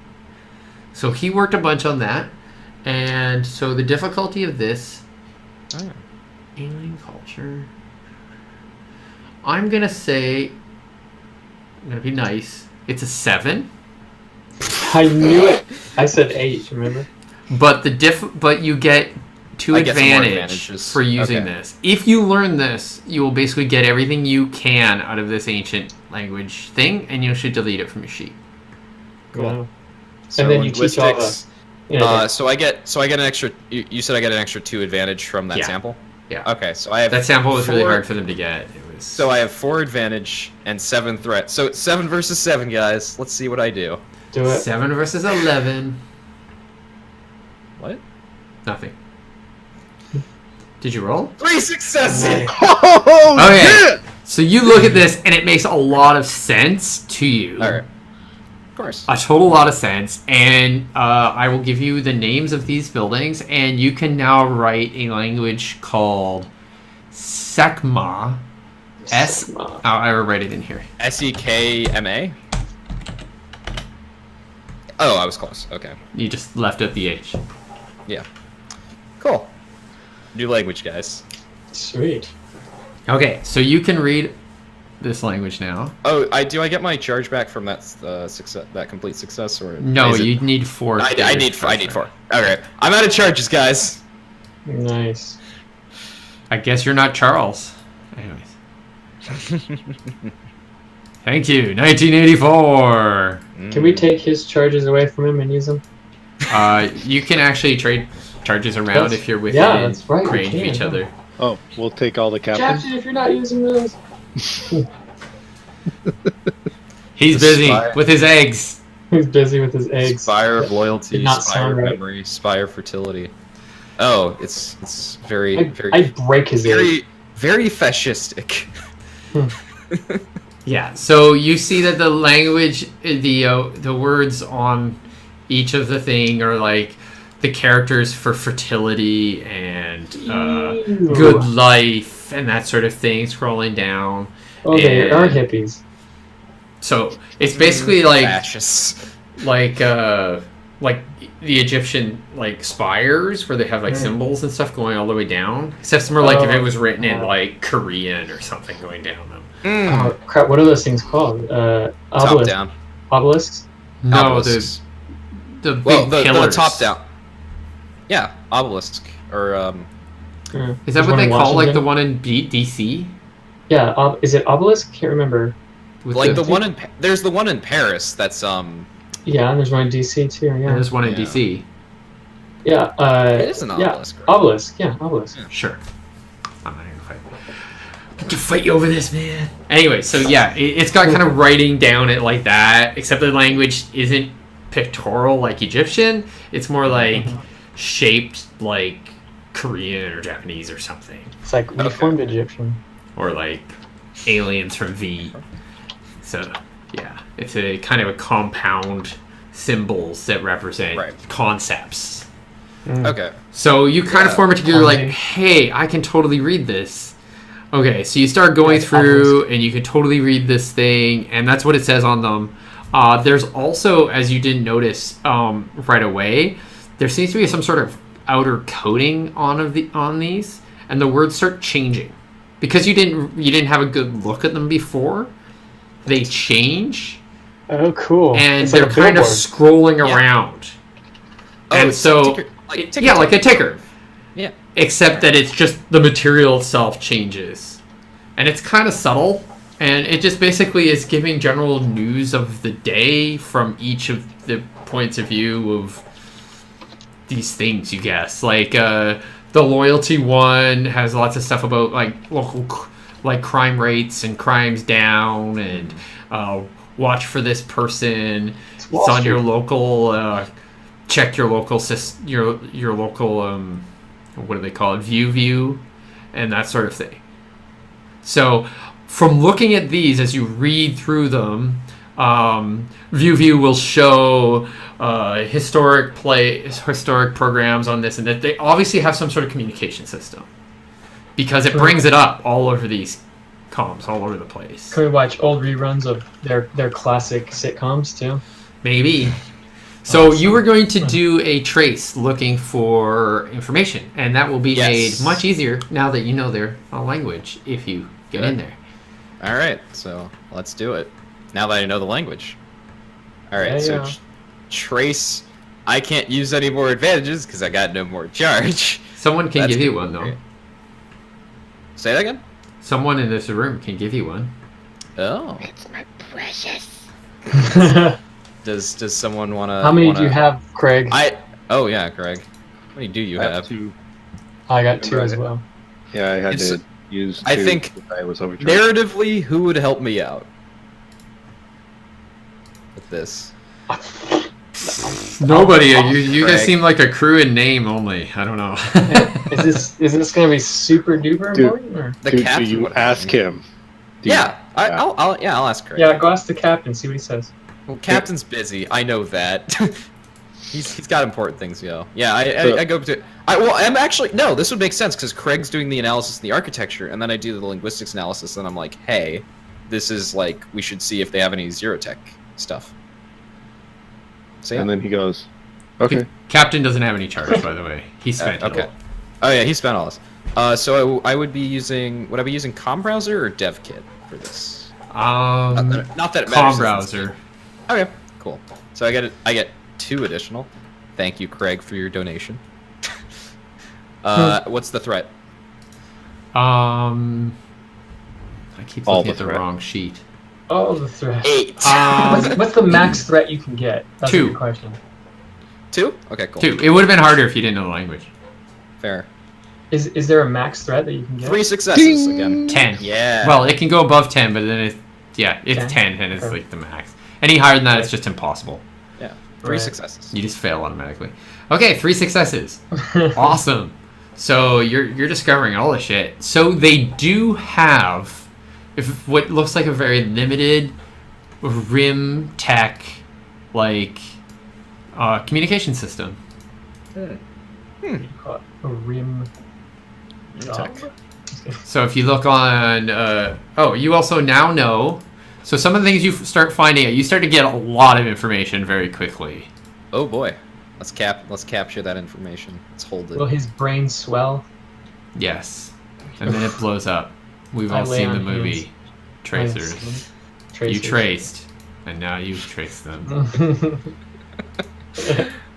S4: So he worked a bunch on that, and so the difficulty of this alien culture, I'm gonna say, I'm gonna be nice. It's a 7.
S2: I knew it. I said 8. Remember?
S4: But but you get 2
S1: I get some more
S4: advantage
S1: advantages.
S4: for using
S1: Okay.
S4: this. If you learn this, you will basically get everything you can out of this ancient language thing, and you should delete it from your sheet.
S1: Cool.
S2: Wow.
S1: So
S2: And then you teach all the.
S1: linguistics.
S2: Yeah,
S1: So I get an extra. You said I get an extra 2 advantage from that
S4: Yeah.
S1: sample.
S4: Yeah.
S1: Okay, so I have
S4: That sample was really
S1: 4
S4: hard for them to get. It was
S1: So I have 4 advantage and 7 threat. So it's 7 versus 7, guys. Let's see what I do.
S2: do it.
S4: 7 versus 11.
S1: What?
S4: Nothing. Did you roll?
S1: 3 successes.
S3: Oh,
S4: Okay. So you look at this, and it makes a lot of sense to you.
S1: All right. Of course.
S4: A total lot of sense, and I will give you the names of these buildings, and you can now write a language called Sekma. I will write it in here.
S1: SEKMA. Oh, I was close. Okay.
S4: You just left out the H.
S1: Yeah. Cool. New language, guys.
S2: Sweet.
S4: Okay, so you can read this language now.
S1: Oh, I get my charge back from that success, that complete success, or
S4: No,
S1: is it-
S4: you need 4.
S1: I need 4. Okay, I'm out of charges, guys.
S2: Nice.
S4: I guess you're not Charles. Anyways. Thank you, 1984.
S2: Can we take his charges away from him and use them?
S4: You can actually trade charges around
S2: That's-
S4: if you're within
S2: yeah, that's right, we
S4: range of
S2: can,
S4: each
S2: yeah.
S4: other.
S3: Oh, we'll take all the captains.
S2: Captain, if you're not using those.
S4: He's busy
S1: Spire.
S4: with his eggs.
S2: He's busy with his eggs.
S1: Spire of loyalty,
S2: Did not
S1: spire
S2: sound
S1: of
S2: right.
S1: memory, spire of fertility. Oh, it's very
S2: I break his egg.
S1: very fascistic.
S4: Yeah. So you see that the language, the words on each of the thing are like the characters for fertility and good life and that sort of thing scrolling down.
S2: Oh, they are hippies.
S4: So it's basically like
S1: Fascists.
S4: like the Egyptian like spires where they have like symbols and stuff going all the way down. Except it's more like if it was written in like Korean or something going down them.
S2: Oh crap! What are those things called?
S1: Top
S2: Obelisk.
S1: down.
S2: Obelisks.
S4: No,
S1: Obelisks.
S4: the big
S1: Well, the
S4: pillars.
S1: top down. Yeah, obelisk or
S4: Is that what they call like the one in DC?
S2: Yeah, is it obelisk? Can't remember.
S4: With
S1: like the one in there's the one in Paris that's
S2: Yeah, and there's one in DC too. Yeah.
S4: And there's one in
S1: Yeah.
S4: DC.
S2: Yeah.
S1: it is an obelisk. Right?
S2: Obelisk. Yeah, obelisk.
S1: Yeah.
S4: Sure. I'm not gonna fight. To fight you over this, man. Anyway, so yeah, it's got kind of writing down it like that, except the language isn't pictorial like Egyptian. It's more like shaped like Korean or Japanese or something,
S2: It's like reformed Egyptian.
S4: or like aliens from V. So yeah, it's a kind of a compound symbols that represent
S1: Right.
S4: concepts.
S1: Okay.
S4: So you kind of
S1: Yeah.
S4: form it together like,
S2: Okay.
S4: hey, I can totally read this. Okay, so you start going
S2: Right,
S4: through and you can totally read this thing, and that's what it says on them. There's also, as you didn't notice right away, there seems to be some sort of outer coating on these, and the words start changing because you didn't have a good look at them before. They change,
S2: Oh, cool.
S4: and
S2: It's
S4: they're
S2: like a
S4: kind of
S2: billboard.
S4: scrolling
S1: Yeah.
S4: around.
S1: Oh,
S4: And
S1: it's
S4: so,
S1: ticker-
S4: yeah, like a ticker.
S1: Yeah.
S4: Except that it's just the material itself changes. And it's kind of subtle. And it just basically is giving general news of the day from each of the points of view of these things, you guess. Like, the loyalty one has lots of stuff about, like, local, like, crime rates and crimes down and watch for this person.
S2: It's
S4: It's
S2: Wall
S4: on your
S2: Street.
S4: local, check your local, your local, what do they call it, view, and that sort of thing. So, from looking at these as you read through them, view will show historic programs on this and that. They obviously have some sort of communication system because it brings it up all over these comms, all over the place.
S2: Can we watch old reruns of their classic sitcoms too?
S4: Maybe. So you were going to do a trace looking for information, and that will be
S1: Yes.
S4: made much easier now that you know their language if you get in there.
S1: All right, so let's do it. Now that I know the language. All right,
S2: Yeah,
S1: so
S2: yeah.
S1: trace. I can't use any more advantages because I got no more charge.
S4: Someone can
S1: That's
S4: give you
S1: gonna
S4: one,
S1: be
S4: though.
S1: great. Say that again.
S4: Someone in this room can give you one.
S1: Oh,
S3: It's my precious.
S1: does someone want to?
S2: How many do you have, Craig?
S1: Oh yeah, Greg. How many do you
S3: I
S1: have?
S3: have two.
S2: I got two
S3: Right.
S2: as well.
S3: Yeah, I had
S1: It's-
S3: to use two.
S1: I think
S3: because I was overcharged.
S1: Narratively, who would help me out with this?
S4: Nobody. You guys
S1: Craig.
S4: seem like a crew in name only. I don't know.
S2: Is this gonna be super duper
S3: Dude.
S2: important? Or?
S1: The
S3: Do
S1: captain.
S3: you
S1: would help
S3: ask
S1: me.
S3: him? Do you-
S1: Yeah, I'll ask Craig.
S2: Yeah, go ask the captain. See what he says.
S1: Well, Captain's busy. I know that. he's got important things, yo. Yeah,
S3: So-
S1: I go to. I'm actually no. This would make sense because Craig's doing the analysis and the architecture, and then I do the linguistics analysis, and I'm like, hey, this is like we should see if they have any zero tech stuff. So, yeah.
S3: And then he goes, okay.
S4: Captain doesn't have any charge, by the way. He spent
S1: okay.
S4: it.
S1: Oh yeah, he spent all this. So I would be using. Would I be using Com Browser or DevKit for this? Not that it matters.
S4: Com browser.
S1: Okay, cool. So I get 2 additional. Thank you, Craig, for your donation. What's the threat?
S4: I keep
S3: All
S4: looking
S3: the
S4: at the
S3: threat.
S4: wrong sheet.
S2: Oh, the threat.
S1: 8.
S2: What's the max threat you can get? That's a
S4: 2.
S2: good question.
S1: 2? Okay, cool.
S4: 2. It would have been harder if you didn't know the language.
S1: Fair.
S2: Is there a max threat that you can get?
S1: 3 successes again.
S4: 10.
S1: Yeah.
S4: Well, it can go above 10, but then it's
S2: 10?
S4: 10 and it's
S2: Okay.
S4: like the max. Any higher than that, it's just impossible.
S1: Yeah. 3
S2: Right.
S1: successes.
S4: You just fail automatically. Okay, 3 successes. Awesome. So you're discovering all the shit. So they do have what looks like a very limited rim tech like Communication system.
S2: You call it a rim job.
S1: Tech.
S4: So if you look on, you also now know. So some of the things you start finding out, you start to get a lot of information very quickly.
S1: Oh boy, let's capture that information. Let's hold it.
S2: Will his brain swell?
S4: Yes, and then it blows up. We've
S2: I
S4: all
S2: lay
S4: seen the
S2: on
S4: movie
S2: hands.
S4: Tracers. You traced, and now you've traced them.
S1: I'm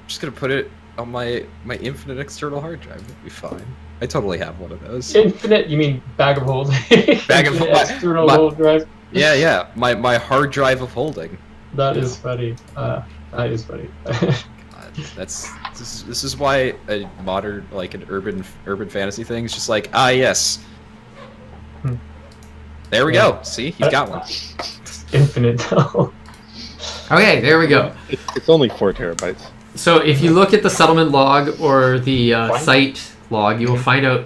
S1: just gonna put it on my infinite external hard drive. It'll be fine. I totally have one of those.
S2: Infinite? You mean bag of holding?
S1: Bag of
S2: external
S1: my-
S2: hold drive.
S1: Yeah. My hard drive of holding.
S2: That is funny. That is funny.
S1: God, this is why a modern, like an urban fantasy thing is just like, yes. There we go. See, he's got one.
S2: Infinite though.
S4: Okay, there we go.
S3: It's only 4 terabytes.
S4: So if you look at the settlement log or the site log, you will find out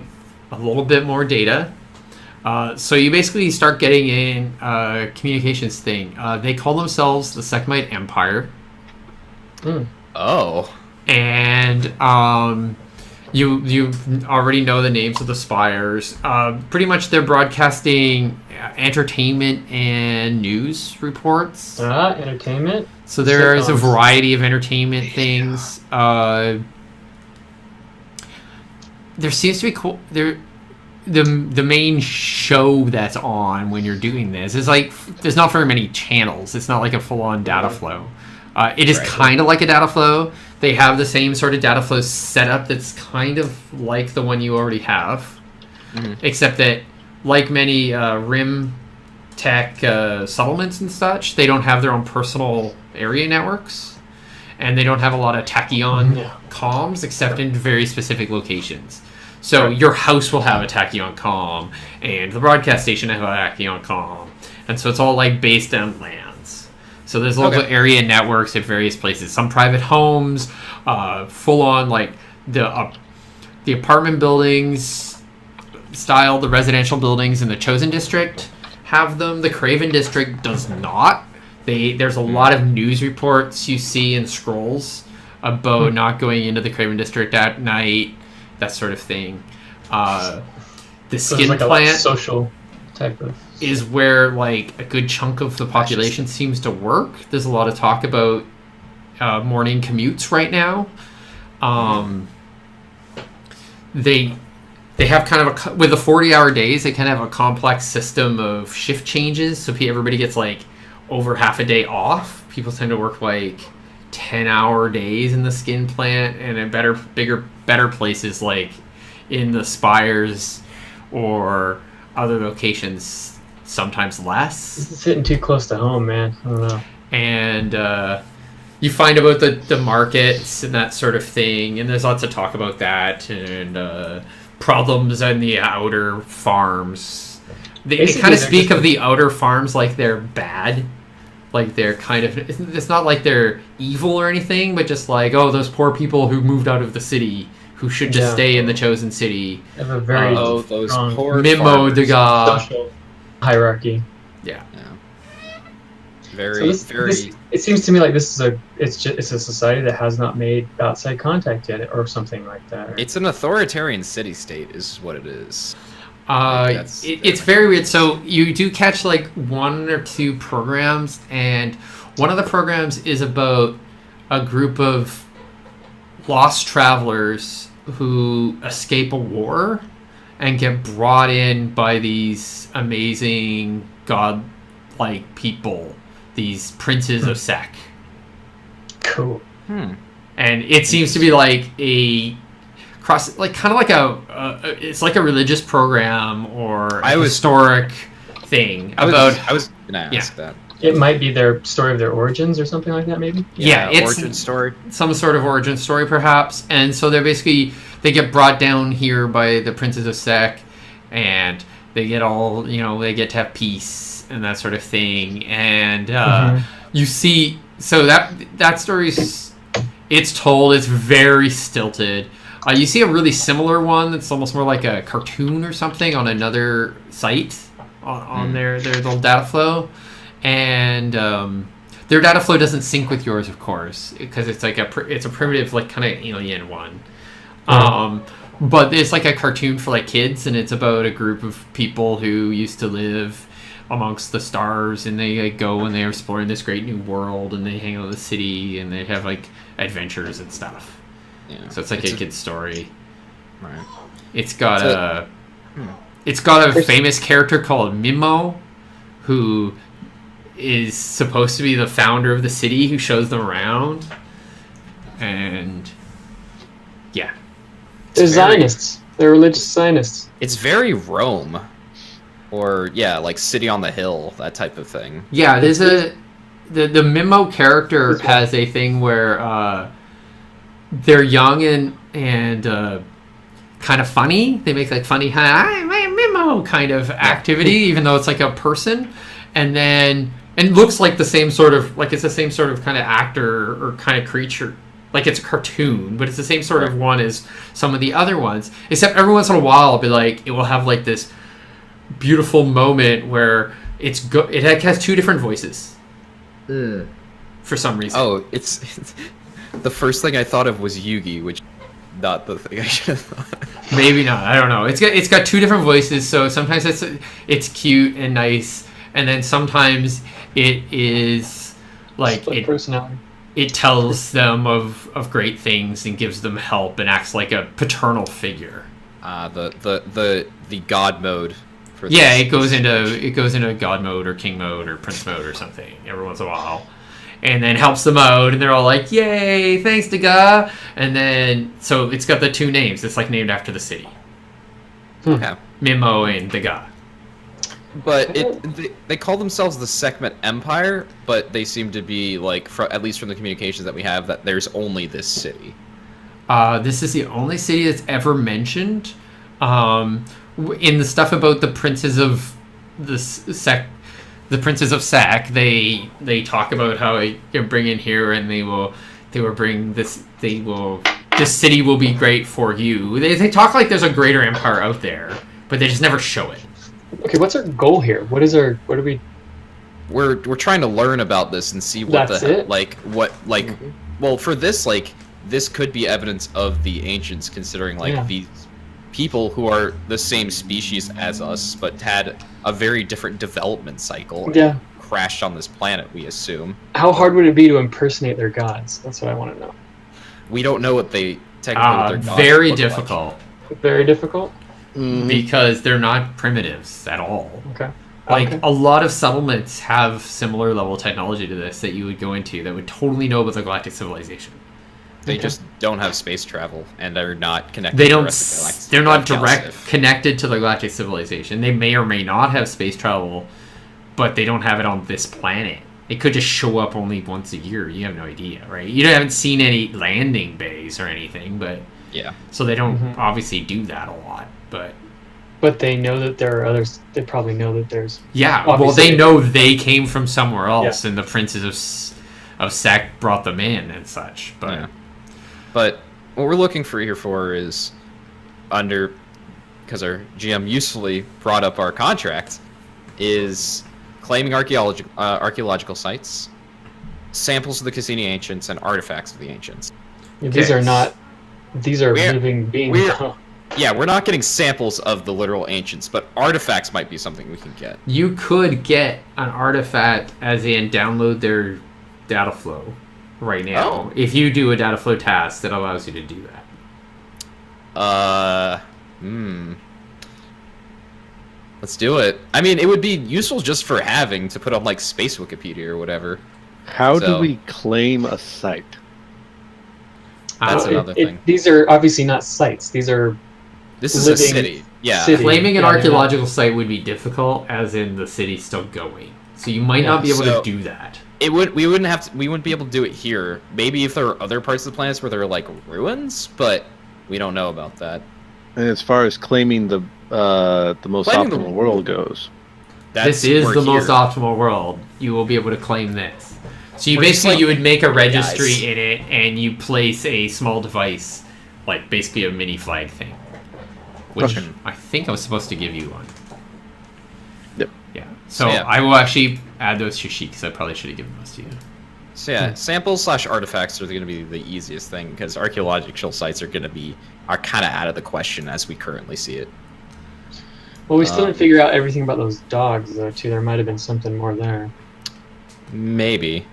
S4: a little bit more data. So you basically start getting in a communications thing. They call themselves the Sekhmite Empire.
S1: Oh.
S4: And you already know the names of the spires. Pretty much they're broadcasting entertainment and news reports.
S2: Entertainment.
S4: So there is a
S2: Sitcoms.
S4: variety of entertainment things. There seems to be the main show that's on when you're doing this is like there's not very many channels. It's not like a full-on data flow. It is kind of like a data flow. They have the same sort of data flow setup that's kind of like the one you already have, except that like many RIM tech settlements and such, they don't have their own personal area networks, and they don't have a lot of tachyon comms except in very specific locations. So your house will have a tachyon comm, and the broadcast station will have a tachyon comm, and so it's all like based on lands. So there's lots of area networks at various places. Some private homes, full on like the apartment buildings style, the residential buildings in the Chosen District have them. The Craven District does not. There's a lot of news reports you see in scrolls about not going into the Craven District at night, that sort of thing. The
S2: So
S4: skin
S2: it's like
S4: plant
S2: a social type of.
S4: is where like a good chunk of the population seems to work. There's a lot of talk about morning commutes right now. They have kind of with the 40-hour days, they kind of have a complex system of shift changes. So everybody gets like over half a day off. People tend to work like 10-hour days in the skin plant, and in better places like in the spires or other locations, sometimes less.
S2: This is hitting too close to home, man. I don't know.
S4: And you find about the markets and that sort of thing, and there's lots of talk about that, and problems in the outer farms. They kind of speak of the outer farms like they're bad. Like they're kind of, it's not like they're evil or anything, but just like, oh, those poor people who moved out of the city who should just stay in the Chosen City.
S2: They have a very
S1: those
S2: strong
S1: poor
S4: Mimo
S1: farmers.
S4: Degas.
S2: social hierarchy.
S4: Yeah.
S1: Very,
S2: So it seems to me like it's a society that has not made outside contact yet, or something like that.
S1: It's an authoritarian city-state, is what it is.
S4: It's very weird. So you do catch like 1 or 2 programs, and one of the programs is about a group of lost travelers who escape a war and get brought in by these amazing god-like people, these princes of Sek.
S2: Cool.
S4: And it seems to be like a cross, like kind of like it's like a religious program or a historic thing
S1: I was gonna ask that.
S2: It might be their story of their origins or something like that, maybe.
S4: It's
S1: origin story.
S4: Some sort of origin story, perhaps. And so they get brought down here by the princes of Sek, and they get all, they get to have peace and that sort of thing. And you see, so that story's, it's told, it's very stilted. You see a really similar one that's almost more like a cartoon or something on another site on their little data flow. And their data flow doesn't sync with yours, of course, because it's like it's a primitive, like kind of alien one. But it's like a cartoon for like kids, and it's about a group of people who used to live amongst the stars, and they like, go and they're exploring this great new world, and they hang out in the city, and they have like adventures and stuff.
S1: Yeah.
S4: So it's like a kid's story.
S1: Right.
S4: It's got a famous character called Mimo, who is supposed to be the founder of the city, who shows them around, and yeah,
S2: They're Zionists. They're religious Zionists.
S1: It's very Rome, or like City on the Hill, that type of thing.
S4: Yeah, there's the Mimo character has a thing where they're young and kind of funny. They make like funny hi Mimo kind of activity, even though it's like a person, and looks like the same sort of like it's the same sort of kind of actor or kind of creature. Like it's a cartoon, but it's the same sort of one as some of the other ones. Except every once in a while, it will have like this beautiful moment where it has two different voices. For some reason.
S1: Oh, it's the first thing I thought of was Yugi, which not the thing I should have thought.
S4: Maybe not. I don't know. It's got two different voices, so sometimes it's cute and nice, and then sometimes it is like
S2: personality.
S4: It tells them of great things and gives them help and acts like a paternal figure.
S1: The god mode. For
S4: yeah, it goes into god mode or king mode or prince mode or something every once in a while, and then helps them out, and they're all like, "Yay, thanks to God!" And then so it's got the two names. It's like named after the city.
S1: Yeah.
S4: Mimo and the God.
S1: But they call themselves the Sekhmet Empire, but they seem to be like, at least from the communications that we have, that there's only this city.
S4: This is the only city that's ever mentioned. In the stuff about the princes of the princes of Sac, they talk about how they bring in here, and they will bring this. This city will be great for you. They talk like there's a greater empire out there, but they just never show it.
S2: Okay, what's our goal here? What are we?
S1: We're trying to learn about this and see what Well, for this, this could be evidence of the ancients, considering these people who are the same species as us, but had a very different development cycle.
S2: Yeah.
S1: And crashed on this planet, we assume.
S2: How hard would it be to impersonate their gods? That's what I want to know.
S1: We don't know what they technically what their gods
S4: very
S1: look
S4: difficult.
S1: like.
S2: Very difficult.
S4: Because they're not primitives at all.
S2: Okay.
S4: A lot of settlements have similar level technology to this that you would go into that would totally know about the galactic civilization.
S1: They just don't have space travel and are not connected.
S4: They're not connected to the galactic civilization. They may or may not have space travel, but they don't have it on this planet. It could just show up only once a year. You have no idea, right? You haven't seen any landing bays or anything, but
S1: yeah.
S4: So they don't obviously do that a lot,
S2: but they know that there are others. They probably know that there's.
S4: Yeah, well, they know they came from somewhere else, and the princes of Sac brought them in and such.
S1: But what we're looking for is because our GM usefully brought up our contract, is claiming archaeological sites, samples of the Cassini ancients, and artifacts of the ancients.
S2: These are not. These are living beings.
S1: Yeah, we're not getting samples of the literal ancients, but artifacts might be something we can get.
S4: You could get an artifact, as in download their data flow right now. If you do a data flow task that allows you to do that.
S1: Let's do it. I mean, it would be useful just for having to put on Space Wikipedia or whatever.
S3: How do we claim a site?
S1: That's another thing.
S2: These are obviously not sites. This
S1: is a city. Yeah.
S4: Claiming an archaeological site would be difficult, as in the city's still going. So you might not be able to do that.
S1: We wouldn't be able to do it here. Maybe if there are other parts of the planet where there are ruins, but we don't know about that.
S3: And as far as claiming the most optimal world goes,
S4: this is the most optimal world. You will be able to claim this. So you would make a registry in it, and you place a small device, basically a mini flag thing, which I think I was supposed to give you one.
S3: Yep.
S4: Yeah. So I will actually add those to your sheet, because I probably should have given those to you.
S1: So yeah, samples/artifacts are going to be the easiest thing because archaeological sites are kind of out of the question as we currently see it.
S2: Well, we still didn't figure out everything about those dogs, though, too. There might have been something more there.
S1: Maybe.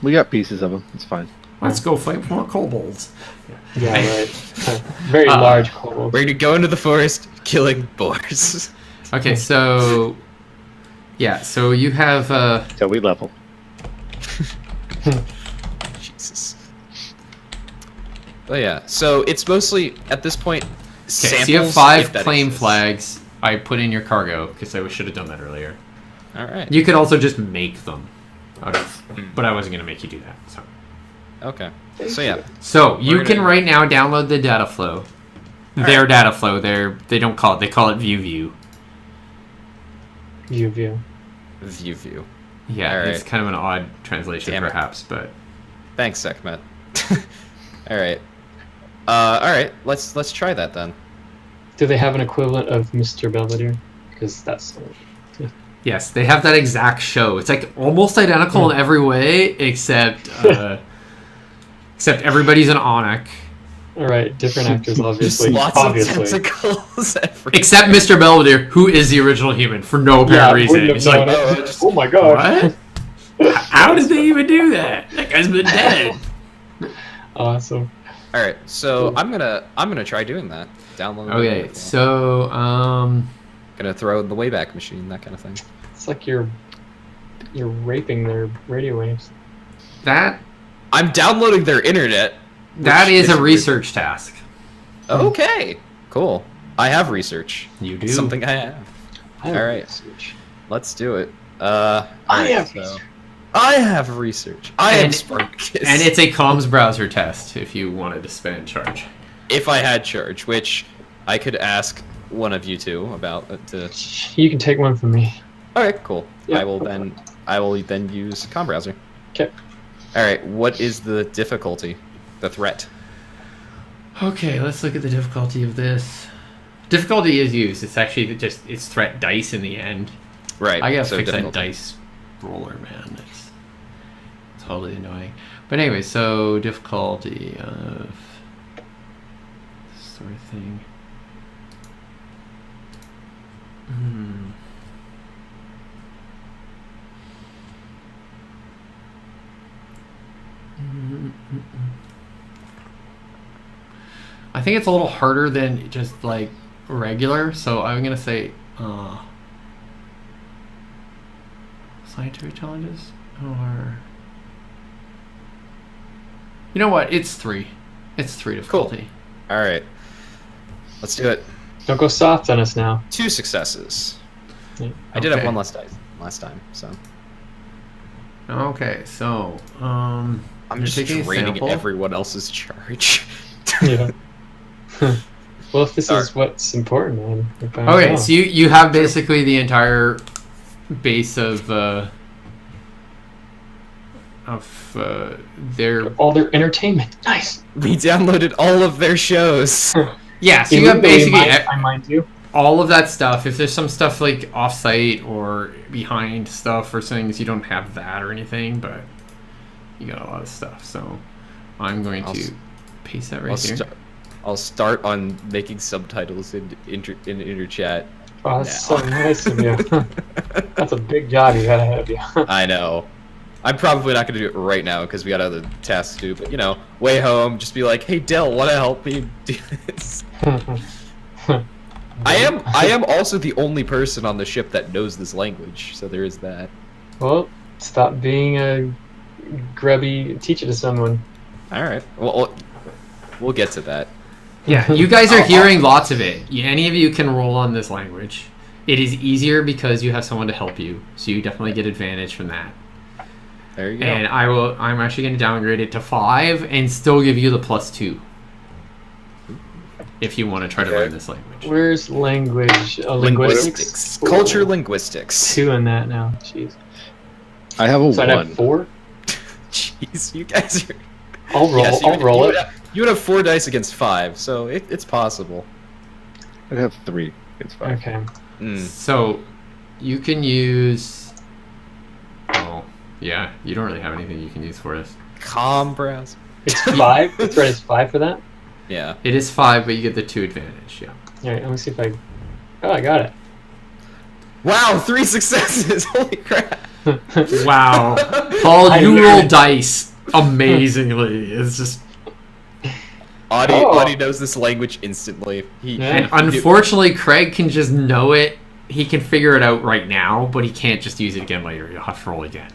S3: We got pieces of them. It's fine.
S4: Let's go fight more kobolds.
S2: Yeah, right. Very large kobolds.
S1: We're going to go into the forest killing boars.
S4: Okay, so... Yeah, so you have...
S3: So we level.
S1: Jesus. But yeah, so it's mostly, at this point,
S4: Okay,
S1: samples.
S4: so you have 5
S1: if that
S4: claim
S1: exists.
S4: flags. I put in your cargo, because I should have done that earlier.
S1: Alright.
S4: You could also just make them. Out of, but I wasn't going to make you do that. So,
S1: Okay. So yeah.
S4: so you
S1: We're
S4: can
S1: gonna-
S4: right now download the data flow. Their data flow. They don't call it. They call it view.
S2: View.
S1: View.
S4: Yeah,
S1: All
S4: it's
S1: right.
S4: kind of an odd translation,
S1: Damn it.
S4: perhaps, but
S1: Thanks, Sekhmet. Alright. Alright, let's try that then.
S2: Do they have an equivalent of Mr. Belvedere? Because that's...
S4: yes, they have that exact show. It's like almost identical in every way, except everybody's an Onyx.
S2: Alright, different actors,
S1: Just
S2: obviously.
S1: lots
S2: obviously.
S1: of tentacles everywhere.
S4: Except Mr. Belvedere, who is the original human for no apparent reason.
S2: wouldn't have
S4: It's like,
S2: known it. Oh my god.
S4: what? How did they even do that? That guy's been dead.
S2: Awesome.
S1: Alright, so I'm gonna try doing that. Download
S4: Okay,
S1: the
S4: so
S1: gonna throw in the Wayback Machine, that kind of thing.
S2: It's like you're raping their radio waves.
S4: that
S1: I'm downloading their internet.
S4: that
S1: which
S4: is a research task.
S1: Okay. Cool. I have research.
S4: You do.
S1: It's something I have.
S2: I have
S1: Alright.
S2: research.
S1: Let's do it.
S2: I have
S1: research. I have research. I am
S4: And-
S1: Spartacus.
S4: And it's a comms browser test if you wanted to spend charge.
S1: If I had charge, which I could ask one of you two about to.
S2: You can take one from me.
S1: Okay, cool.
S2: Yeah,
S1: I will
S2: go for
S1: then use Com browser.
S2: Okay.
S1: All right. What is the difficulty? The threat.
S4: Okay, let's look at the difficulty of this. Difficulty is used. It's actually just it's threat dice in the end.
S1: Right.
S4: I gotta
S1: so
S4: fix that
S1: difficulty.
S4: dice roller, man. It's totally annoying. But anyway, so difficulty of this sort of thing. I think it's a little harder than just like regular, so I'm gonna say scientific challenges or you know what? It's 3. It's 3 difficulty.
S1: All right. Let's do it.
S2: Don't go soft on us now.
S1: 2 successes.
S2: Yeah.
S1: I did have
S4: Okay.
S1: one last time, so
S4: Okay, so
S1: I'm
S4: you're
S1: just
S4: taking a
S1: draining
S4: sample?
S1: everyone else's charge.
S2: Yeah. Well, if this
S1: Sorry.
S2: is what's important, then. if I
S4: Okay,
S2: know.
S4: so you have basically the entire base of their
S2: all their entertainment. Nice.
S1: We downloaded all of their shows.
S4: yeah. So you have
S2: Illegally,
S4: basically
S2: I mind you.
S4: all of that stuff. If there's some stuff like off-site or behind stuff or things, you don't have that or anything, but you got a lot of stuff. So I'm going to paste that right here.
S1: I'll start on making subtitles in interchat.
S2: Oh, that's so nice of you. That's a big job you got ahead of you.
S1: I know. I'm probably not going to do it right now because we got other tasks to do. But you know, way home, just be like, "Hey, Dell, want to help me do this?" I am also the only person on the ship that knows this language, so there is that.
S2: Well, stop being a grubby. Teach it to someone.
S1: All right. Well, we'll get to that.
S4: Yeah, you guys are hearing lots of it. Any of you can roll on this language. It is easier because you have someone to help you, so you definitely get advantage from that.
S1: There you go.
S4: And I'm actually going to downgrade it to 5 and still give you the +2 if you want to try to learn this language.
S2: Where's language?
S1: Linguistics. Culture linguistics.
S2: 2 in that now. Jeez.
S3: I have a
S2: So I'd
S3: 1.
S2: have 4.
S1: Jeez, you guys are.
S2: I'll roll.
S1: Yeah, so
S2: I'll roll it.
S1: You would have 4 dice against 5, so it's possible.
S3: I have 3. It's fine.
S2: Okay.
S1: Mm.
S4: So you can use. Oh, Yeah, you don't really have anything you can use for this.
S1: Com browser.
S2: It's 5. It's right. It's 5 for that.
S1: Yeah.
S4: It is 5, but you get the 2 advantage. Yeah.
S2: All right. Let me see if I. Oh, I got it.
S1: Wow, 3 successes! Holy crap!
S4: Wow, Paul,
S2: I
S4: you
S2: learned.
S4: roll dice amazingly. It's just,
S1: Audie knows this language instantly.
S2: Yeah.
S4: and unfortunately, Craig can just know it. He can figure it out right now, but he can't just use it again later. You'll have to roll again.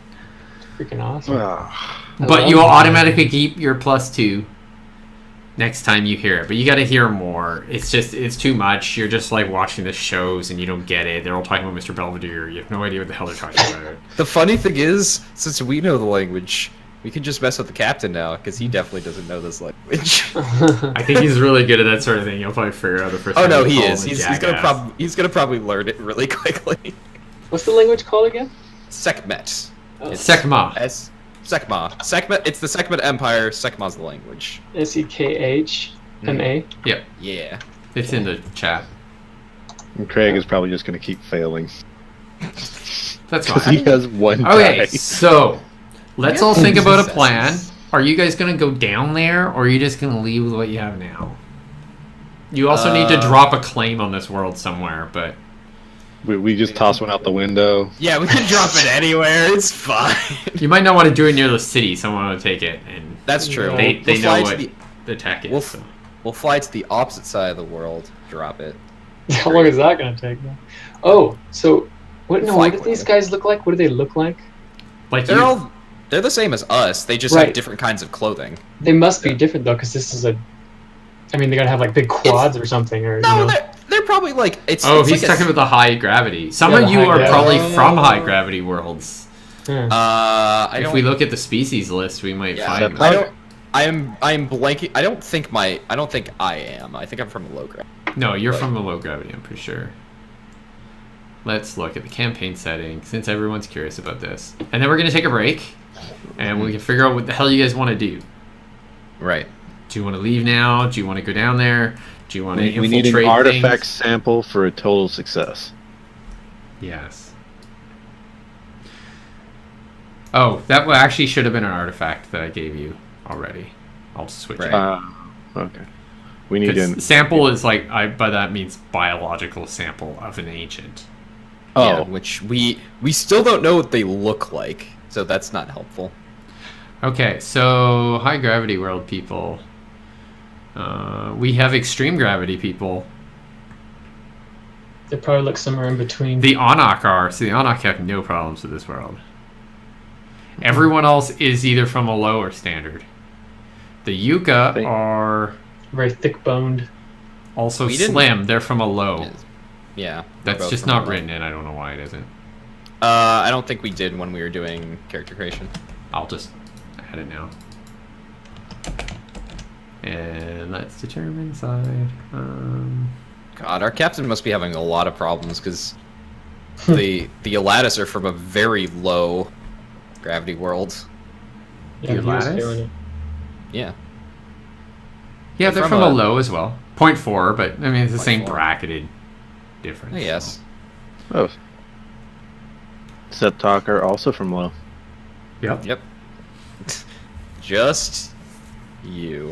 S2: Freaking awesome.
S3: Ah,
S2: I
S4: But
S2: love
S4: you will
S2: that.
S4: automatically keep your +2 next time you hear it. But you got to hear more. It's too much. You're just like watching the shows and you don't get it. They're all talking about Mr. Belvedere. You have no idea what the hell they're talking about.
S1: The funny thing is, since we know the language, we can just mess with the captain now, because he definitely doesn't know this language.
S4: I think he's really good at that sort of thing. You'll probably figure out the first
S1: Oh
S4: time
S1: no,
S4: you
S1: he
S4: call
S1: is.
S4: him a
S1: He's gonna
S4: jackass.
S1: probably learn it really quickly.
S2: What's the language called again?
S1: Sekhmet.
S2: Oh.
S1: It's
S4: Sekma.
S1: Sekma. Sekhmet. It's the Sekhmet Empire. Sekma's the language.
S2: SEKHMA.
S4: Yep,
S1: Yeah.
S4: it's in the chat.
S3: and Craig is probably just going to keep failing.
S4: That's
S3: Because he
S4: fine.
S3: has one
S4: Okay,
S3: die.
S4: so let's
S1: Yeah,
S4: all think about a
S1: successes.
S4: plan. Are you guys gonna go down there, or are you just gonna leave with what you have now? You also need to drop a claim on this world somewhere, but
S3: We just toss one out the window.
S1: Yeah, we can drop it anywhere. It's fine.
S4: you might not want to do it near the city. Someone will take it, and
S1: That's true.
S4: they
S1: We'll
S4: know
S1: fly
S4: what
S1: to
S4: the tech is.
S1: We'll
S4: so.
S1: We'll fly to the opposite side of the world. Drop it.
S2: How long is that gonna take? Now? Oh, so what? No,
S1: Flight
S2: what do these
S1: plan.
S2: guys look like? What do they look like?
S4: Like
S1: They're the same as us. They just
S2: Right.
S1: have different kinds of clothing.
S2: They must be different though, because this is a. I mean, they gotta have like big quads or something, or
S1: No,
S2: you know.
S1: they're probably like it's.
S4: oh,
S1: it's
S4: he's
S1: like a-
S4: talking about the high gravity. Some
S2: Yeah,
S4: of
S2: the
S4: you
S2: high
S4: are
S2: gravity.
S4: probably from high gravity worlds.
S2: Yeah.
S1: I
S4: If
S1: don't.
S4: we look at the species list, we might
S1: Yeah,
S4: find
S1: I
S4: them.
S1: don't. I'm blanking. I don't think I am. I think I'm from low grade.
S4: No, you're
S1: Like-
S4: from the low gravity, I'm pretty sure. Let's look at the campaign settings, since everyone's curious about this. And then we're going to take a break, and we can figure out what the hell you guys want to do.
S1: Right.
S4: Do you want to leave now? Do you want to go down there? Do you want to
S3: We
S4: infiltrate
S3: need an artifact
S4: things?
S3: sample for a total success.
S4: Yes. Oh, that actually should have been an artifact that I gave you already. I'll switch it.
S3: Okay. We need
S4: 'Cause
S3: an.
S4: sample is like, by that means biological sample of an ancient.
S3: Oh,
S1: Yeah, which we still don't know what they look like, so that's not helpful.
S4: Okay, so high gravity world people. We have extreme gravity people.
S2: They probably look somewhere in between.
S4: The Anak are, so the Anak have no problems with this world. Everyone else is either from a low or standard. The Yucca
S3: They-
S4: are
S2: Very thick-boned.
S4: also
S1: We didn't-
S4: slim. They're from a low.
S1: Yeah.
S4: That's
S1: both
S4: just
S1: from
S4: not
S1: low.
S4: written in. I don't know why it isn't.
S1: I don't think we did when we were doing character creation.
S4: I'll just add it now. And let's determine side.
S1: God, our captain must be having a lot of problems because the Aladdis are from a very low gravity world.
S2: Yeah,
S4: The
S2: he was
S4: lattice?
S2: feeling it.
S1: Yeah.
S4: Yeah, they're
S1: From
S4: from a
S1: a-
S4: low as well. 0.4, but I mean it's the same
S1: 0.4.
S4: bracketed difference.
S1: Yes.
S3: oh. Set Talker also from low.
S4: Yep.
S1: Yep. Just you.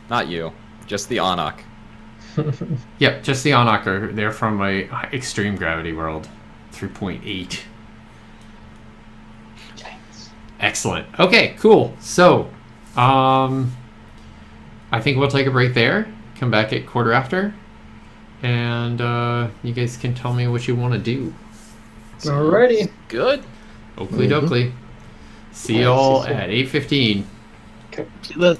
S1: Not you. Just the Anak.
S4: Yep, just the Anak are, they're from a extreme gravity world. 3.8. Excellent. Okay, cool. So, I think we'll take a break there. Come back at quarter after. And you guys can tell me what you want to do.
S2: Alrighty.
S1: Good.
S4: Oakley dokley. See y'all at 8:15.
S3: See that?